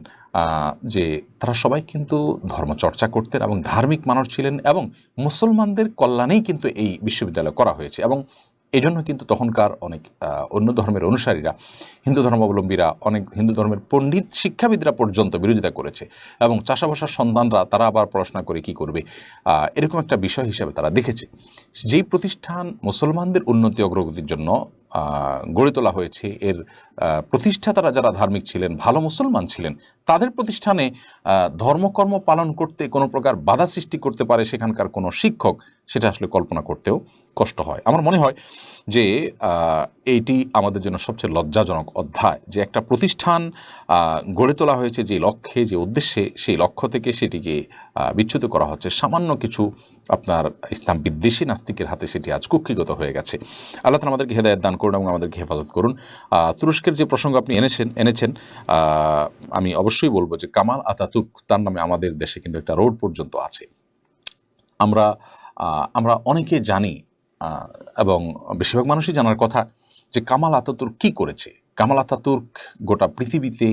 Speaker 3: যে তারা সবাই কিন্তু ধর্মচর্চা করতেন এবং ধার্মিক মানুষ ছিলেন, এবং মুসলমানদের কল্যাণেই কিন্তু এই বিশ্ববিদ্যালয় করা হয়েছে। এবং এই জন্য কিন্তু তখনকার অনেক অন্য ধর্মের অনুসারীরা, হিন্দু ধর্মাবলম্বীরা, অনেক হিন্দু ধর্মের পণ্ডিত শিক্ষাবিদরা পর্যন্ত বিরোধিতা করেছে, এবং চাষাবাসার সন্তানরা তারা আবার পড়াশোনা করে কি করবে, এরকম একটা বিষয় হিসেবে তারা দেখেছে। যেই প্রতিষ্ঠান মুসলমানদের উন্নতি অগ্রগতির জন্য গড়ে তোলা হয়েছে, এর প্রতিষ্ঠাতারা যারা ধার্মিক ছিলেন, ভালো মুসলমান ছিলেন, তাদের প্রতিষ্ঠানে ধর্মকর্ম পালন করতে কোনো প্রকার বাধা সৃষ্টি করতে পারে সেখানকার কোনো শিক্ষক, সেটা আসলে কল্পনা করতেও কষ্ট হয়। আমার মনে হয় যে এইটি আমাদের জন্য সবচেয়ে লজ্জাজনক অধ্যায়, যে একটা প্রতিষ্ঠান গড়ে তোলা হয়েছে যে লক্ষ্যে, যে উদ্দেশ্যে, সেই লক্ষ্য থেকে সেটিকে বিচ্যুত করা হচ্ছে সামান্য কিছু আপনার ইসলাম বিদ্বেষী নাস্তিকের হাতে, সেটি আজ কুক্ষিগত হয়ে গেছে। আল্লাহ তাআলা আমাদেরকে হেদায়েত দান করুন এবং আমাদেরকে হেফাজত করুন। তুরস্কের যে প্রসঙ্গ আপনি এনেছেন, আমি অবশ্যই বলবো যে কামাল আতাতুর্ক, তার নামে আমাদের দেশে কিন্তু একটা রোড পর্যন্ত আছে। আমরা অনেকে জানি, এবং বেশিরভাগ মানুষই জানার কথা, যে কামাল আতাতুর্ক কী করেছে। কামাল আতাতুর্ক গোটা পৃথিবীতে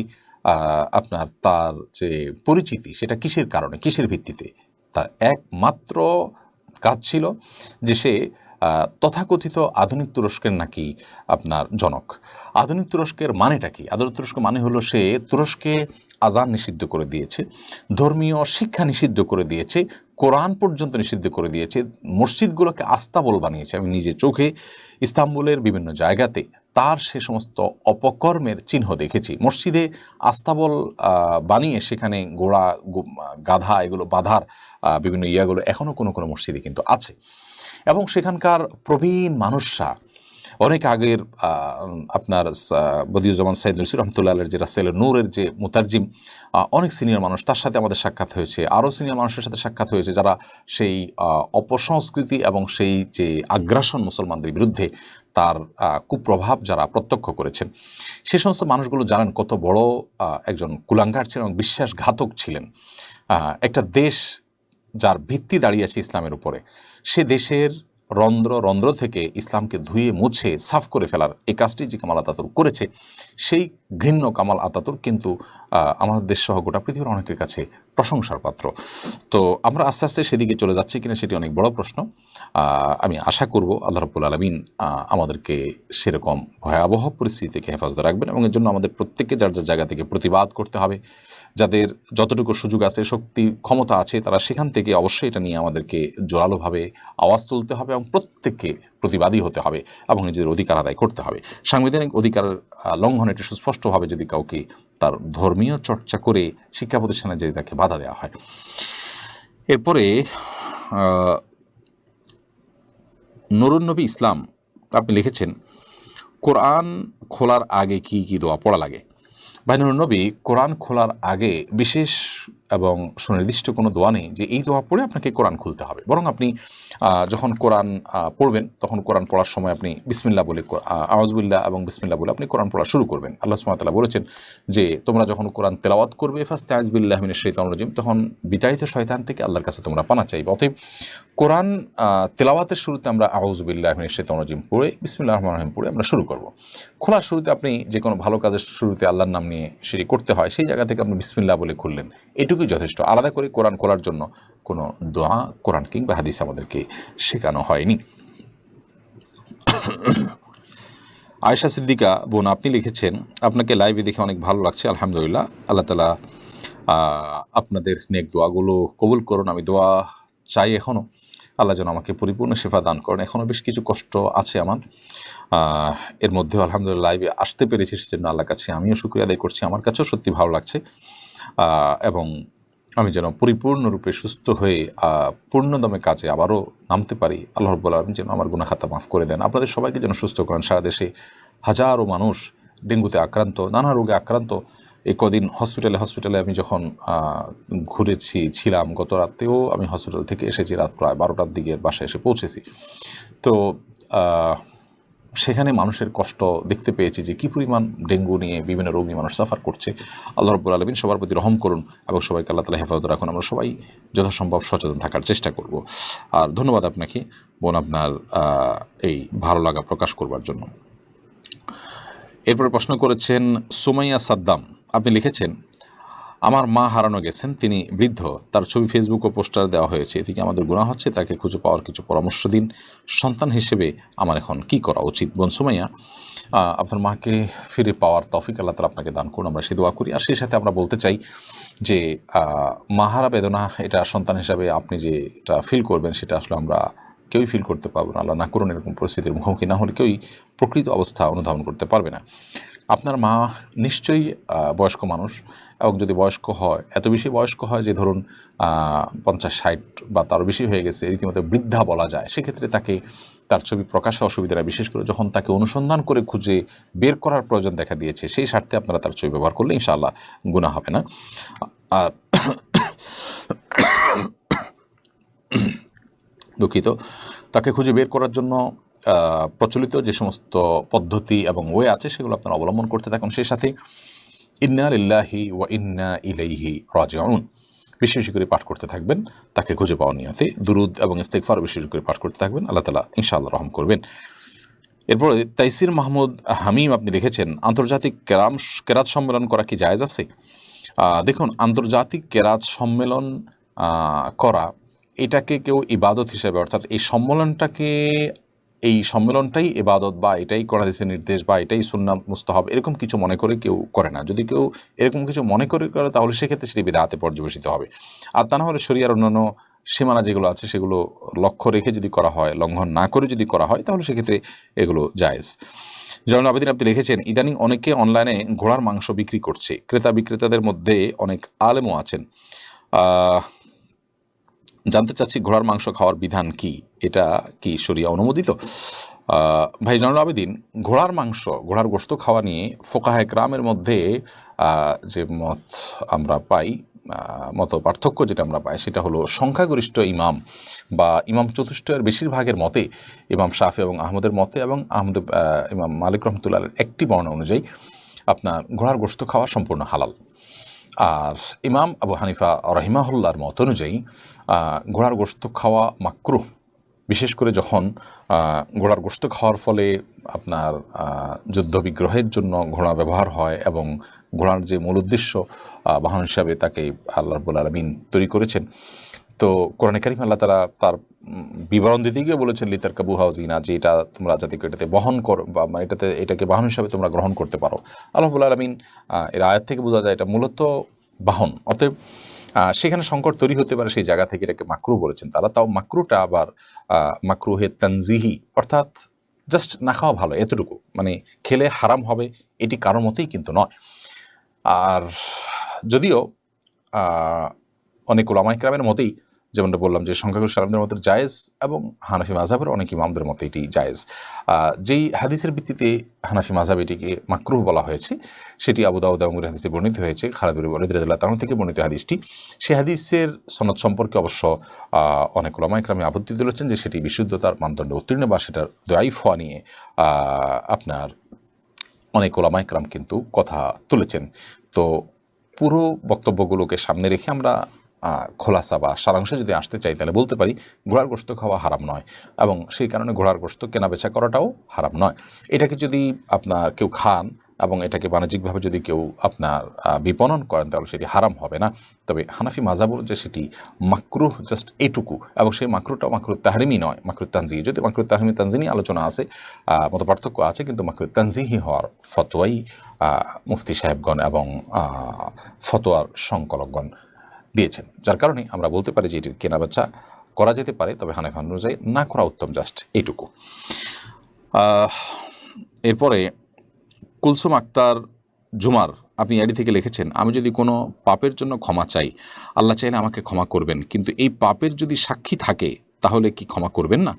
Speaker 3: আপনার তার যে পরিচিতি, সেটা কিসের কারণে, কিসের ভিত্তিতে? তার একমাত্র কাজ ছিল যে সে তথাকথিত আধুনিক তুরস্কের নাকি আপনার জনক। আধুনিক তুরস্কের মানেটা কি? আধুনিক তুরস্ক মানে হলো সে তুরস্কে আজান নিষিদ্ধ করে দিয়েছে, ধর্মীয় শিক্ষা নিষিদ্ধ করে দিয়েছে, কোরআন পর্যন্ত নিষিদ্ধ করে দিয়েছে, মসজিদগুলোকে আস্তাবল বানিয়েছে। আমি নিজে চোখে ইস্তাম্বুলের বিভিন্ন জায়গাতে তার সে সমস্ত অপকর্মের চিহ্ন দেখেছি। মসজিদে আস্তাবল বানিয়ে সেখানে ঘোড়া, গাধা এগুলো বাঁধার বিভিন্ন ইয়াগুলো এখনও কোনো কোনো মসজিদে কিন্তু আছে। এবং সেখানকার প্রবীণ মানুষরা, অনেক আগের আপনার বদিউজ্জামান সাইদ নুসি রহমতুল্লাহ যে রাসেলের নূরের যে মুতারজিম, অনেক সিনিয়র মানুষ, তার সাথে আমাদের সাক্ষাৎ হয়েছে। আরও সিনিয়র মানুষের সাথে সাক্ষাৎ হয়েছে যারা সেই অপসংস্কৃতি এবং সেই যে আগ্রাসন মুসলমানদের বিরুদ্ধে তার কুপ্রভাব যারা প্রত্যক্ষ করেছেন, সে সমস্ত মানুষগুলো জানেন কত বড় একজন কুলাঙ্গার ছিলেন এবং বিশ্বাসঘাতক ছিলেন। একটা দেশ যার ভিত্তি দাঁড়িয়ে আছে ইসলামের উপরে, সে দেশের রন্ধ্র থেকে ইসলামকে ধুয়ে মুছে সাফ করে ফেলার এই কাজটি যে কামাল আতাতুর্ক করেছে, সেই ঘৃণ্য কামাল আতাতুর্ক কিন্তু আমাদের দেশ সহ গোটা পৃথিবীর অনেকের কাছে প্রশংসার পাত্র। তো আমরা আস্তে আস্তে সেদিকে চলে যাচ্ছি কিনা সেটি অনেক বড় প্রশ্ন। আমি আশা করব আল্লাহ রাব্বুল আলামিন আমাদেরকে সেরকম ভয়াবহ পরিস্থিতি থেকে হেফাজতে রাখবেন, এবং এর জন্য আমাদের প্রত্যেককে যার যার জায়গা থেকে প্রতিবাদ করতে হবে। যাদের যতটুকু সুযোগ আছে, শক্তি, ক্ষমতা আছে, তারা সেখান থেকে অবশ্যই এটা নিয়ে আমাদেরকে জোরালোভাবে আওয়াজ তুলতে হবে এবং প্রত্যেককে প্রতিবাদী হতে হবে এবং নিজেদের অধিকার আদায় করতে হবে। সাংবিধানিক অধিকারের লঙ্ঘন এটি সুস্পষ্টভাবে যদি কাউকে তার ধর্মীয় চর্চা করে শিক্ষা প্রতিষ্ঠানে যদি তাকে বাধা দেওয়া হয়। এরপরে নুরুন নবী ইসলাম আপনি লিখেছেন, কোরআন খোলার আগে কি কি দোয়া পড়া লাগে? ভাই নুরুন নবী, কোরআন খোলার আগে বিশেষ এবং সুনির্দিষ্ট কোনো দোয়া নেই যে এই দোয়া পড়ে আপনাকে কোরআন খুলতে হবে। বরং আপনি যখন কোরআন পড়বেন, তখন কোরআন পড়ার সময় আপনি বিসমিল্লাহ বলে, আউযুবিল্লাহ এবং বিসমিল্লাহ বলে আপনি কোরআন পড়া শুরু করবেন। আল্লাহ সুবহানাহু ওয়া তাআলা বলেছেন যে তোমরা যখন কোরআন তেলাওয়াত করবে, ফাস্তাইযু বিল্লাহি মিনাশ শাইতানির রাজিম, তখন বিতাড়িত শয়তান থেকে আল্লাহর কাছে তোমরা পানা চাইবে। অতএব কোরআন তেলাওয়াতের শুরুতে আমরা আউযুবিল্লাহি মিনাশ শাইতানির রাজিম পড়ে বিসমিল্লাহির রহমানির রহিম পড়ে আমরা শুরু করব। খোলার শুরুতে আপনি যে কোনো ভালো কাজের শুরুতে আল্লাহর নাম নিয়ে সেটি করতে হয়, সেই জায়গা থেকে আপনি বিসমিল্লাহ বলে খুললেন, এটুকুই যথেষ্ট। আলাদা করে কোরআন খোলার জন্য কোনো দোয়া কোরআন কিংবা হাদিস আমাদেরকে শেখানো হয়নি। আয়েশা সিদ্দিকা বোন আপনি লিখেছেন, আপনাকে লাইভে দেখে অনেক ভালো লাগছে, আলহামদুলিল্লাহ। আল্লাহ তাআলা আপনাদের নেক দোয়াগুলো কবুল করুন। আমি দোয়া চাই এখনও, আল্লাহ যেন আমাকে পরিপূর্ণ শেফা দান করেন। এখনও বেশ কিছু কষ্ট আছে আমার, এর মধ্যেও আলহামদুলিল্লাহ লাইভে আসতে পেরেছি, সেজন্য আল্লাহর কাছে আমিও শুকরিয়া আদায় করছি। আমার কাছেও সত্যি ভালো লাগছে, এবং আমি যেন পরিপূর্ণরূপে সুস্থ হয়ে পূর্ণদমে কাজে আবারও নামতে পারি। আল্লাহ রাব্বুল আলামিন যেন আমার গুনাহ খাতা মাফ করে দেন। আপনাদের সবাইকে যেন সুস্থ করেন। সারা দেশে হাজারো মানুষ ডেঙ্গুতে আক্রান্ত, নানা রোগে আক্রান্ত। এই কদিন হসপিটালে আমি যখন ছিলাম, গত রাতেও আমি হসপিটাল থেকে এসেছি রাত প্রায় 12টার দিকে বাসায় এসে পৌঁছেছি। তো সেখানে মানুষের কষ্ট দেখতে পেয়েছি যে কী পরিমাণ ডেঙ্গু নিয়ে বিভিন্ন রোগ নিয়ে মানুষ সাফার করছে। আল্লাহ রাব্বুল আলামিন সবার প্রতি রহম করুন এবং সবাইকে আল্লাহ তাআলা হেফাজত রাখুন। আমরা সবাই যথাসম্ভব সচেতন থাকার চেষ্টা করব। আর ধন্যবাদ আপনাকে বোন, আপনার এই ভালো লাগা প্রকাশ করবার জন্য। এরপরে প্রশ্ন করেছেন সুমাইয়া সাদ্দাম। আপনি লিখেছেন, আমার মা হারানো গেছেন, তিনি বৃদ্ধ, তার ছবি ফেসবুক ও পোস্টার দেওয়া হয়েছে, এদিকে আমাদের গুনাহ হচ্ছে, তাকে খুঁজে পাওয়ার কিছু পরামর্শ দিন। সন্তান হিসেবে আমার এখন কি করা উচিত? বোন সুমাইয়া, আপনার মাকে ফিরে পাওয়ার তৌফিক আল্লাহ তাআলা আপনাকে দান করুন, আমরা সে দোয়া করি। আর সেই সাথে আমরা বলতে চাই যে মাহারা বেদনা, এটা সন্তান হিসাবে আপনি যে এটা ফিল করবেন সেটা আসলে আমরা কেউই ফিল করতে পারবো না। আল্লাহ না করুন এরকম পরিস্থিতির মুখোমুখি না হলে কেউই প্রকৃত অবস্থা অনুধাবন করতে পারবে না। আপনার মা নিশ্চয়ই বয়স্ক মানুষ, এবং যদি বয়স্ক হয়, এত বেশি বয়স্ক হয় যে ধরুন 50-60 বা তারও বেশি হয়ে গেছে, রীতিমতো বৃদ্ধা বলা যায়, সেক্ষেত্রে তাকে তার ছবি প্রকাশে অসুবিধা না, বিশেষ করে যখন তাকে অনুসন্ধান করে খুঁজে বের করার প্রয়োজন দেখা দিয়েছে, সেই স্বার্থে আপনারা তার ছবি ব্যবহার করলে ইনশাআল্লাহ গুনাহ হবে না। আর দুঃখিত, তাকে খুঁজে বের করার জন্য প্রচলিত যে সমস্ত পদ্ধতি এবং ওয়ে আছে সেগুলো আপনারা অবলম্বন করতে থাকুন। সেই সাথে ইন্না লিল্লাহি ওয়া ইন্না ইলাইহি রাজিউন বেশি বেশি করে পাঠ করতে থাকবেন তাকে খুঁজে পাওয়ার নিয়তে। দুরুদ এবং ইস্তিগফার বেশি বেশি করে পাঠ করতে থাকবেন, আল্লাহ তাআলা ইনশাআল্লাহ রহম করবেন। এরপরে তাইসির মাহমুদ হামিম আপনি লিখেছেন, আন্তর্জাতিক কেরাত সম্মেলন করা কি জায়েজ আছে? দেখুন, আন্তর্জাতিক কেরাত সম্মেলন করা, এটাকে কেউ ইবাদত হিসেবে, অর্থাৎ এই সম্মেলনটাই ইবাদত বা এটাই কোরআন হাদিসের নির্দেশ বা এটাই সুন্নাত মুস্তাহাব এরকম কিছু মনে করে কেউ করে না। যদি কেউ এরকম কিছু মনে করে তাহলে সেক্ষেত্রে সেটি বিদআতে পর্যবেসিত হবে। আর তা না হলে শরিয়ার অন্যান্য সীমানা যেগুলো আছে সেগুলো লক্ষ্য রেখে যদি করা হয়, লঙ্ঘন না করে যদি করা হয়, তাহলে সেক্ষেত্রে এগুলো জায়েজ। জয়নুল আবেদিন আপনি লিখেছেন, ইদানিং অনেকে অনলাইনে ঘোড়ার মাংস বিক্রি করছে, ক্রেতা বিক্রেতাদের মধ্যে অনেক আলেমও আছেন। জানতে চাচ্ছি ঘোড়ার মাংস খাওয়ার বিধান কি, এটা কি শরিয়া অনুমোদিত? ভাই জয়নুল আবেদিন, ঘোড়ার গোশত খাওয়া নিয়ে ফোকাহে কেরামের মধ্যে যে মত আমরা পাই, মত পার্থক্য যেটা আমরা পাই সেটা হলো সংখ্যাগরিষ্ঠ ইমাম বা ইমাম চতুষ্টয়ের বেশিরভাগের মতে, ইমাম শাফি এবং আহমদের মতে এবং ইমাম মালিক রহমতুল্লাহের একটি বর্ণনা অনুযায়ী আপনার ঘোড়ার গোশত খাওয়া সম্পূর্ণ হালাল। আর ইমাম আবু হানিফা রহিমাহুল্লাহর মত অনুযায়ী ঘোড়ার গোশত খাওয়া মাকরুহ, বিশেষ করে যখন ঘোড়ার গোশত খাওয়ার ফলে আপনার যুদ্ধ বিগ্রহের জন্য ঘোড়া ব্যবহার হয় এবং ঘোড়ার যে মূল উদ্দেশ্য বাহন হিসাবে তাকে আল্লাহ রাব্বুল আলামিন তৈরি করেছেন। তো কোরআনে কারীম আল্লাহ তাআলা তার বিবরণ দিতে গিয়ে বলেছেন লিতারকাবুহা ওয়াজিনা, যে এটা তোমরা যাতে এটাতে বহন করো বা এটাকে বাহন হিসাবে তোমরা গ্রহণ করতে পারো। আল্লাহ রাব্বুল আলামিন এর আয়াত থেকে বোঝা যায় এটা মূলত বাহন, অতএব সেখানে সংকট তৈরি হতে পারে, সেই জায়গা থেকে এটাকে মাকরুহ বলেছেন তারা। তাও মাকরুহটা আবার মাকরুহে তানজিহি, অর্থাৎ জাস্ট না খাওয়া ভালো এতটুকু, মানে খেলে হারাম হবে এটি কারোর মতেই কিন্তু নয়। আর যদিও অনেক উলামায়ে কেরামের মতেই, যেমনটা বললাম যে সংখ্যাগরিষ্ঠ আলেমদের মতে জায়েজ এবং হানাফি মাযহাবের অনেক ইমামদের মতে এটি জায়েজ। যেই হাদিসের ভিত্তিতে হানাফি মাযহাব এটিকে মাকরুহ বলা হয়েছে সেটি আবু দাউদ এবং হাদিসে বর্ণিত হয়েছে, খালিদ বিন ওয়ালিদ রাদিয়াল্লাহু তাআলা থেকে বর্ণিত হাদিসটি। সেই হাদিসের সনদ সম্পর্কে অবশ্য অনেক উলামায়ে কেরাম আপত্তি তুলেছেন যে সেটি বিশুদ্ধতার মানদণ্ডে উত্তীর্ণ বা সেটার দাঈফ হওয়া নিয়ে আপনার অনেক উলামায়ে কেরাম কিন্তু কথা তুলেছেন। তো পুরো বক্তব্যগুলোকে সামনে রেখে আমরা খোলাসা বা সারাংশে যদি আসতে চাই তাহলে বলতে পারি ঘোড়ার গোশত খাওয়া হারাম নয়, এবং সেই কারণে ঘোড়ার গোশত কেনা বেচা করাটাও হারাম নয়। এটাকে যদি আপনার কেউ খান এবং এটাকে বাণিজ্যিকভাবে যদি কেউ আপনার বিপণন করেন তাহলে সেটি হারাম হবে না। তবে হানাফি মাযহাব যে সেটি মাকরুহ জাস্ট এইটুকু, এবং সেই মাকরুহটাও মাকরুহ তাহরিমি নয়, মাকরুহ তানজিহি। যদি মাকরুহ তাহরিমি তানজিহি আলোচনা আছে, মত পার্থক্য আছে, কিন্তু মাকরুহ তানজিহি হওয়ার ফতোয়াই মুফতি সাহেবগণ এবং ফতোয়ার সংকলকগণ দিয়েছেন, যার কারণে আমরা বলতে পারি যে এটির কেনাবেচা করা যেতে পারে, তবে হানাফি অনুযায়ী না করা উত্তম, জাস্ট এইটুকু। এরপরে কুলসুম আক্তার জুমার আপনি আইডি থেকে লিখেছেন, আমি যদি কোনো পাপের জন্য ক্ষমা চাই, আল্লাহ চাইলে আমাকে ক্ষমা করবেন, কিন্তু এই পাপের যদি সাক্ষী থাকে তাহলে কি ক্ষমা করবেন না?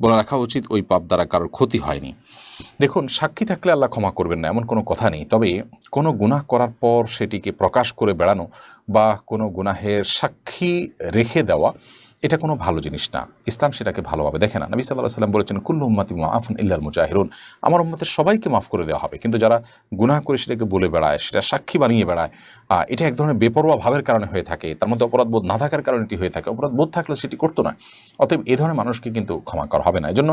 Speaker 3: বলে রাখা উচিত ওই পাপ দ্বারা কারোর ক্ষতি হয়নি। দেখুন, সাক্ষী থাকলে আল্লাহ ক্ষমা করবেন না এমন কোনো কথা নেই, তবে কোনো গুনাহ করার পর সেটিকে প্রকাশ করে বেড়ানো বা কোনো গুনাহের সাক্ষী রেখে দেওয়া, এটা কোনো ভালো জিনিস না। ইসলাম সেটাকে ভালোভাবে দেখে না। নবী সাল্লাল্লাহু আলাইহি ওয়াসাল্লাম বলেছেন, কুল্লু উম্মতি মুআফুন ইল্লাল মুজাহিরুন, আমার উম্মতের সবাইকে মাফ করে দেওয়া হবে, কিন্তু যারা গুনাহ করে সেটাকে বলে বেড়ায়, সেটা সাক্ষী বানিয়ে বেড়ায়, এটা এক ধরনের বেপরোয়া ভাবের কারণে হয়ে থাকে, তার মধ্যে অপরাধবোধ না থাকার কারণে এটি হয়ে থাকে। অপরাধবোধ থাকলে সেটি করতো না। অতএব এই ধরনের মানুষকে কিন্তু ক্ষমা করা হবে না। এজন্য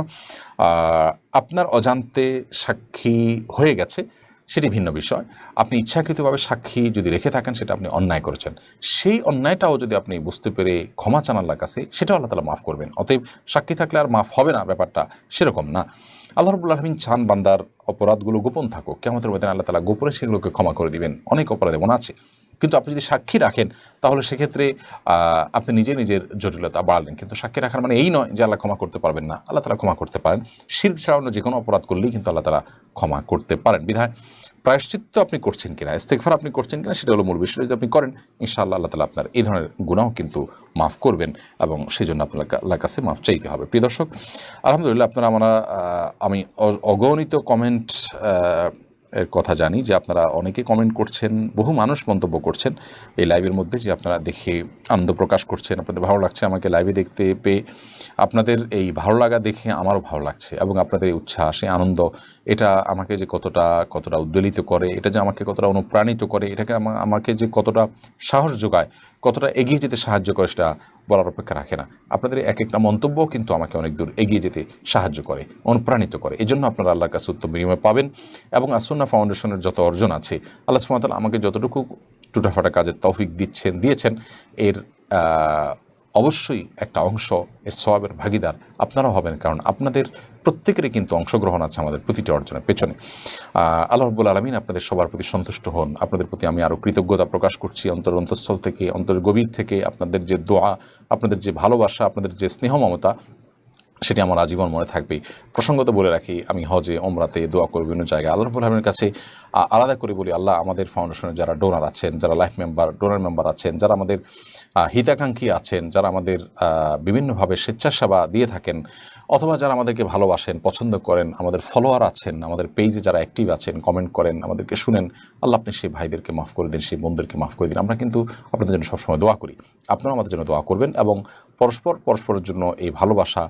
Speaker 3: আপনার অজান্তে সাক্ষী হয়ে গেছে সেটি ভিন্ন বিষয়। আপনি ইচ্ছাকৃতভাবে সাক্ষী যদি রেখে থাকেন, সেটা আপনি অন্যায় করেছেন। সেই অন্যায়টাও যদি আপনি বুঝতে পেরে ক্ষমা চান আল্লাহর কাছে, সেটাও আল্লাহ তাআলা মাফ করবেন। অতএব সাক্ষী থাকলে আর মাফ হবে না, ব্যাপারটা সেরকম না। আল্লাহ রাব্বুল আলামিন চান বান্দার অপরাধগুলো গোপন থাকুক, কিয়ামতের ময়দানে আল্লাহ তাআলা গোপনে সেগুলোকে ক্ষমা করে দিবেন। অনেক অপরাধ এমন আছে, কিন্তু আপনি যদি সাক্ষী রাখেন তাহলে সেক্ষেত্রে আপনি নিজের জটিলতা বাড়ালেন। কিন্তু সাক্ষী রাখার মানে এই নয় যে আল্লাহ ক্ষমা করতে পারবেন না। আল্লাহ তাআলা ক্ষমা করতে পারেন। শিরক ছাড়া অন্য যে কোনো অপরাধ করলেই কিন্তু আল্লাহ তাআলা ক্ষমা করতে পারেন। বিধায় প্রায়শ্চিত্ত আপনি করছেন কিনা, ইস্তেগফার আপনি করছেন কিনা, সেটা হলো মূল বিষয়। যদি আপনি করেন, ইনশাআল্লাহ আল্লাহ তাআলা আপনার এই ধরনের গুনাহ কিন্তু মাফ করবেন, এবং সেই জন্য আপনার আল্লাহর কাছে মাফ চাইতে হবে। প্রিয় দর্শক, আলহামদুলিল্লাহ, আপনারা আমি অগণিত কমেন্ট এর কথা জানি যে আপনারা অনেকে কমেন্ট করছেন, বহু মানুষ মন্তব্য করছেন এই লাইভের মধ্যে, যে আপনারা দেখে আনন্দ প্রকাশ করছেন, আপনাদের ভালো লাগছে। আমাকে লাইভে দেখতে পেয়ে আপনাদের এই ভালো লাগা দেখে আমারও ভালো লাগছে, এবং আপনাদের এই উচ্ছ্বাস, এই আনন্দ, এটা আমাকে যে কতটা উদ্বেলিত করে, এটা যে আমাকে কতটা অনুপ্রাণিত করে, এটাকে আমাকে যে কতটা সাহস যোগায়, কতটা এগিয়ে যেতে সাহায্য করে, সেটা বলার অপেক্ষা রাখে না। আপনাদের এক একটা মন্তব্য কিন্তু আমাকে অনেক দূর এগিয়ে যেতে সাহায্য করে, অনুপ্রাণিত করে। এই জন্য আপনারা আল্লাহর কাছে উত্তম বিনিময় পাবেন। এবং আসুন্নাহ ফাউন্ডেশনের যত অর্জন আছে, আল্লাহ সুবহানাহু ওয়া তাআলা আমাকে যতটুকু টুটাফাটা কাজের তৌফিক দিয়েছেন, এর অবশ্যই একটা অংশ এর সওয়াবের ভাগিদার আপনারাও হবেন, কারণ আপনাদের প্রত্যেকেরই কিন্তু অংশগ্রহণ আছে আমাদের প্রতিটি অর্জনের পেছনে। আল্লাহ রাব্বুল আলামিন আপনাদের সবার প্রতি সন্তুষ্ট হন। আপনাদের প্রতি আমি আরও কৃতজ্ঞতা প্রকাশ করছি অন্তঃস্থল থেকে, অন্তরের গভীর থেকে। আপনাদের যে দোয়া, আপনাদের যে ভালোবাসা, আপনাদের যে স্নেহ মমতা, সেটি আমার আজীবন মনে থাকবে। প্রসঙ্গত বলে রাখি, আমি হজে, ওমরাতে দোয়া করি, বিভিন্ন জায়গায় আল্লাহ রাব্বুল আলামিনের কাছে আলাদা করে বলি, আল্লাহ আমাদের ফাউন্ডেশনের যারা ডোনার আছেন, যারা ডোনার মেম্বার আছেন, যারা আমাদের হিতাকাঙ্ক্ষী আছেন, যারা আমাদের বিভিন্নভাবে স্বেচ্ছাসেবা দিয়ে থাকেন, অথবা যারা আমাদেরকে ভালোবাসেন, পছন্দ করেন, আমাদের ফলোয়ার আছেন, আমাদের পেজে যারা অ্যাক্টিভ আছেন, কমেন্ট করেন, আমাদেরকে শুনেন, আল্লাহ আপনি সেই ভাইদেরকে মাফ করে দিন, সেই বোনদেরকে মাফ করে দিন। আমরা কিন্তু আপনাদের জন্য সবসময় দোয়া করি, আপনারা আমাদের জন্য দোয়া করবেন, এবং পরস্পরের জন্য এই ভালোবাসা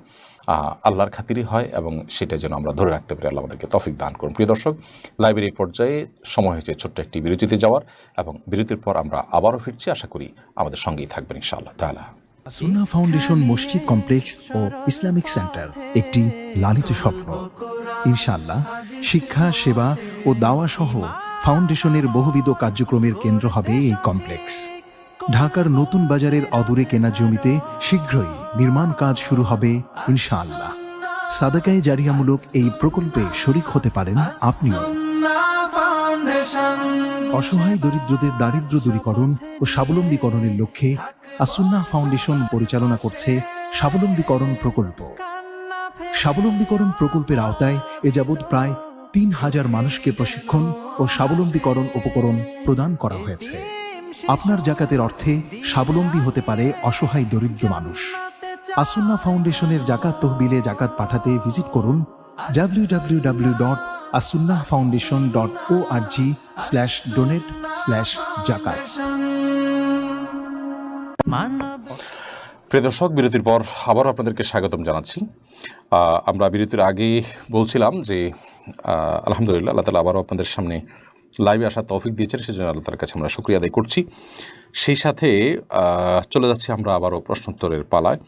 Speaker 3: আল্লাহর খাতিরই হয়, এবং সেটা যেন আমরা ধরে রাখতে পারি। আল্লাহ আমাদেরকে তৌফিক দান করুন। প্রিয় দর্শক, লাইব্রেরি পর্যায়ে সময় হয়েছে ছোট্ট একটি বিরতিতে যাওয়ার, এবং বিরতির পর আমরা আবারও ফিরছি। আশা করি আমাদের সঙ্গেই থাকবেন ইনশাআল্লাহ তাআলা।
Speaker 4: সুন্নাহ ফাউন্ডেশন মসজিদ কমপ্লেক্স ও ইসলামিক সেন্টার একটি লালিত স্বপ্ন। ইনশাআল্লাহ শিক্ষা, সেবা ও দাওয়া সহ ফাউন্ডেশনের বহুবিধ কার্যক্রমের কেন্দ্র হবে এই কমপ্লেক্স। ঢাকার নতুন বাজারের অদূরে কেনা জমিতে শীঘ্রই নির্মাণ কাজ শুরু হবে ইনশাআল্লাহ। সাদাকায়ে জারিয়ামূলক এই প্রকল্পে শরিক হতে পারেন আপনিও। অসহায় দরিদ্রদের দারিদ্র্য দূরীকরণ ও স্বাবলম্বীকরণের লক্ষ্যে আসুন্নাহ ফাউন্ডেশন পরিচালনা করছে স্বাবলম্বীকরণ প্রকল্প। স্বাবলম্বীকরণ প্রকল্পের আওতায় এ যাবৎ প্রায় ৩,০০০ মানুষকে প্রশিক্ষণ ও স্বাবলম্বীকরণ উপকরণ প্রদান করা হয়েছে। আপনার জাকাতের অর্থে স্বাবলম্বী হতে পারে অসহায় দরিদ্র মানুষ। আসুন্নাহ ফাউন্ডেশনের জাকাত তহবিলে জাকাত পাঠাতে ভিজিট করুন www.asunnahfoundation.org/donate/zakat।
Speaker 3: প্রিয় দর্শক, বিরতির পর আবারও আপনাদেরকে স্বাগতম জানাচ্ছি। আমরা বিরতির আগে বলছিলাম যে আলহামদুলিল্লাহ আল্লাহ তাআলা আবারও আপনাদের সামনে লাইভে আসার তৌফিক দিয়েছেন, সেজন্য আল্লাহ তাআলার কাছে আমরা শুকরিয়া আদায় করছি। সেই সাথে চলে যাচ্ছি আমরা আবারও প্রশ্নোত্তরের পালায়।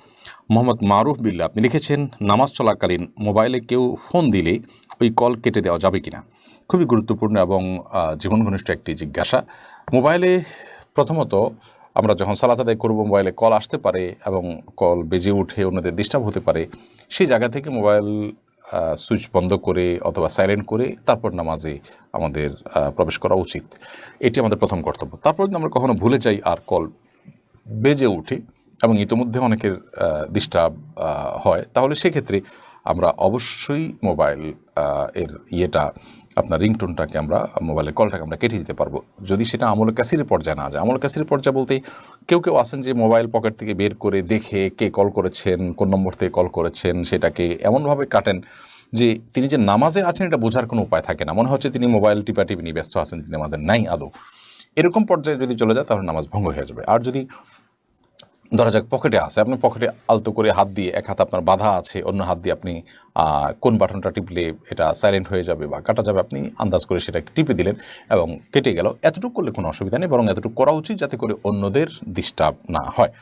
Speaker 3: মোহাম্মদ মারুফ বিল্লাহ, আপনি লিখেছেন, নামাজ চলাকালীন মোবাইলে কেউ ফোন দিলে ওই কল কেটে দেওয়া যাবে কিনা? খুবই গুরুত্বপূর্ণ এবং জীবন ঘনিষ্ঠ একটি জিজ্ঞাসা। মোবাইলে প্রথমত আমরা যখন সালাত আদায় করব, মোবাইলে কল আসতে পারে এবং কল বেজে উঠে অন্যদের ডিস্টার্ব হতে পারে। সেই জায়গা থেকে মোবাইল সুইচ বন্ধ করে অথবা সাইলেন্ট করে তারপর নামাজে আমাদের প্রবেশ করা উচিত। এটি আমাদের প্রথম কর্তব্য। তারপর যদি আমরা কখনো ভুলে যাই আর কল বেজে উঠে এবং ইতোমধ্যে অনেকের ডিস্টার্ব হয়, তাহলে সেক্ষেত্রে আমরা অবশ্যই মোবাইল এর আপনার রিংটোনটাকে আমরা, মোবাইলের কলটাকে আমরা কেটে দিতে পারবো, যদি সেটা আমল কাসিরের পর্যায়ে না যায়। আমল কাসিরের পর্যায়ে বলতে কেউ আছেন যে মোবাইল পকেট থেকে বের করে দেখে কে কল করেছেন, কোন নম্বর থেকে কল করেছেন, সেটাকে এমনভাবে কাটেন যে তিনি যে নামাজে আছেন এটা বোঝার কোনো উপায় থাকে না, মনে হচ্ছে তিনি মোবাইল টিপাটিপি নিয়ে ব্যস্ত আছেন, তিনি নামাজে নাই আদৌ। এরকম পর্যায়ে যদি চলে যায় তাহলে নামাজ ভঙ্গ হয়ে যাবে। আর যদি ধরা যাক পকেটে আছে, আপনি পকেটে আলতো করে হাত দিয়ে, এক হাত আপনার বাঁধা আছে, অন্য হাত দিয়ে আপনি কোন বাটনটা টিপলে এটা সাইলেন্ট হয়ে যাবে বা কাটা যাবে আপনি আন্দাজ করে সেটা টিপে দিলেন এবং কেটে গেল। এতটুকু করলে কোনো অসুবিধা নেই, বরং এতটুকু করা উচিত যাতে করে অন্যদের ডিস্টার্ব না হয়।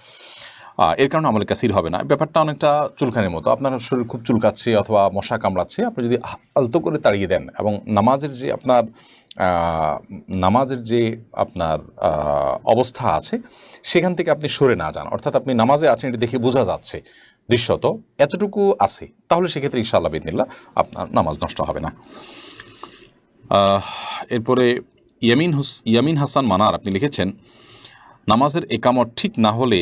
Speaker 3: এর কারণে আমলে কাসির হবে না। ব্যাপারটা অনেকটা চুলকানির মতো। আপনার শরীর খুব চুলকাচ্ছে অথবা মশা কামড়াচ্ছে, আপনি যদি আলতো করে তাড়িয়ে দেন এবং নামাজের যে আপনার অবস্থা আছে সেখান থেকে আপনি সরে না যান, অর্থাৎ আপনি নামাজে আছেন এটা দেখে বোঝা যাচ্ছে দৃশ্যত এতটুকু আছে, তাহলে সেক্ষেত্রে ইনশাআল্লাহ বিদিনিল্লাহ আপনার নামাজ নষ্ট হবে না। এরপরে ইয়ামিন হাসান মানার আপনি লিখেছেন, নামাজের একামত ঠিক না হলে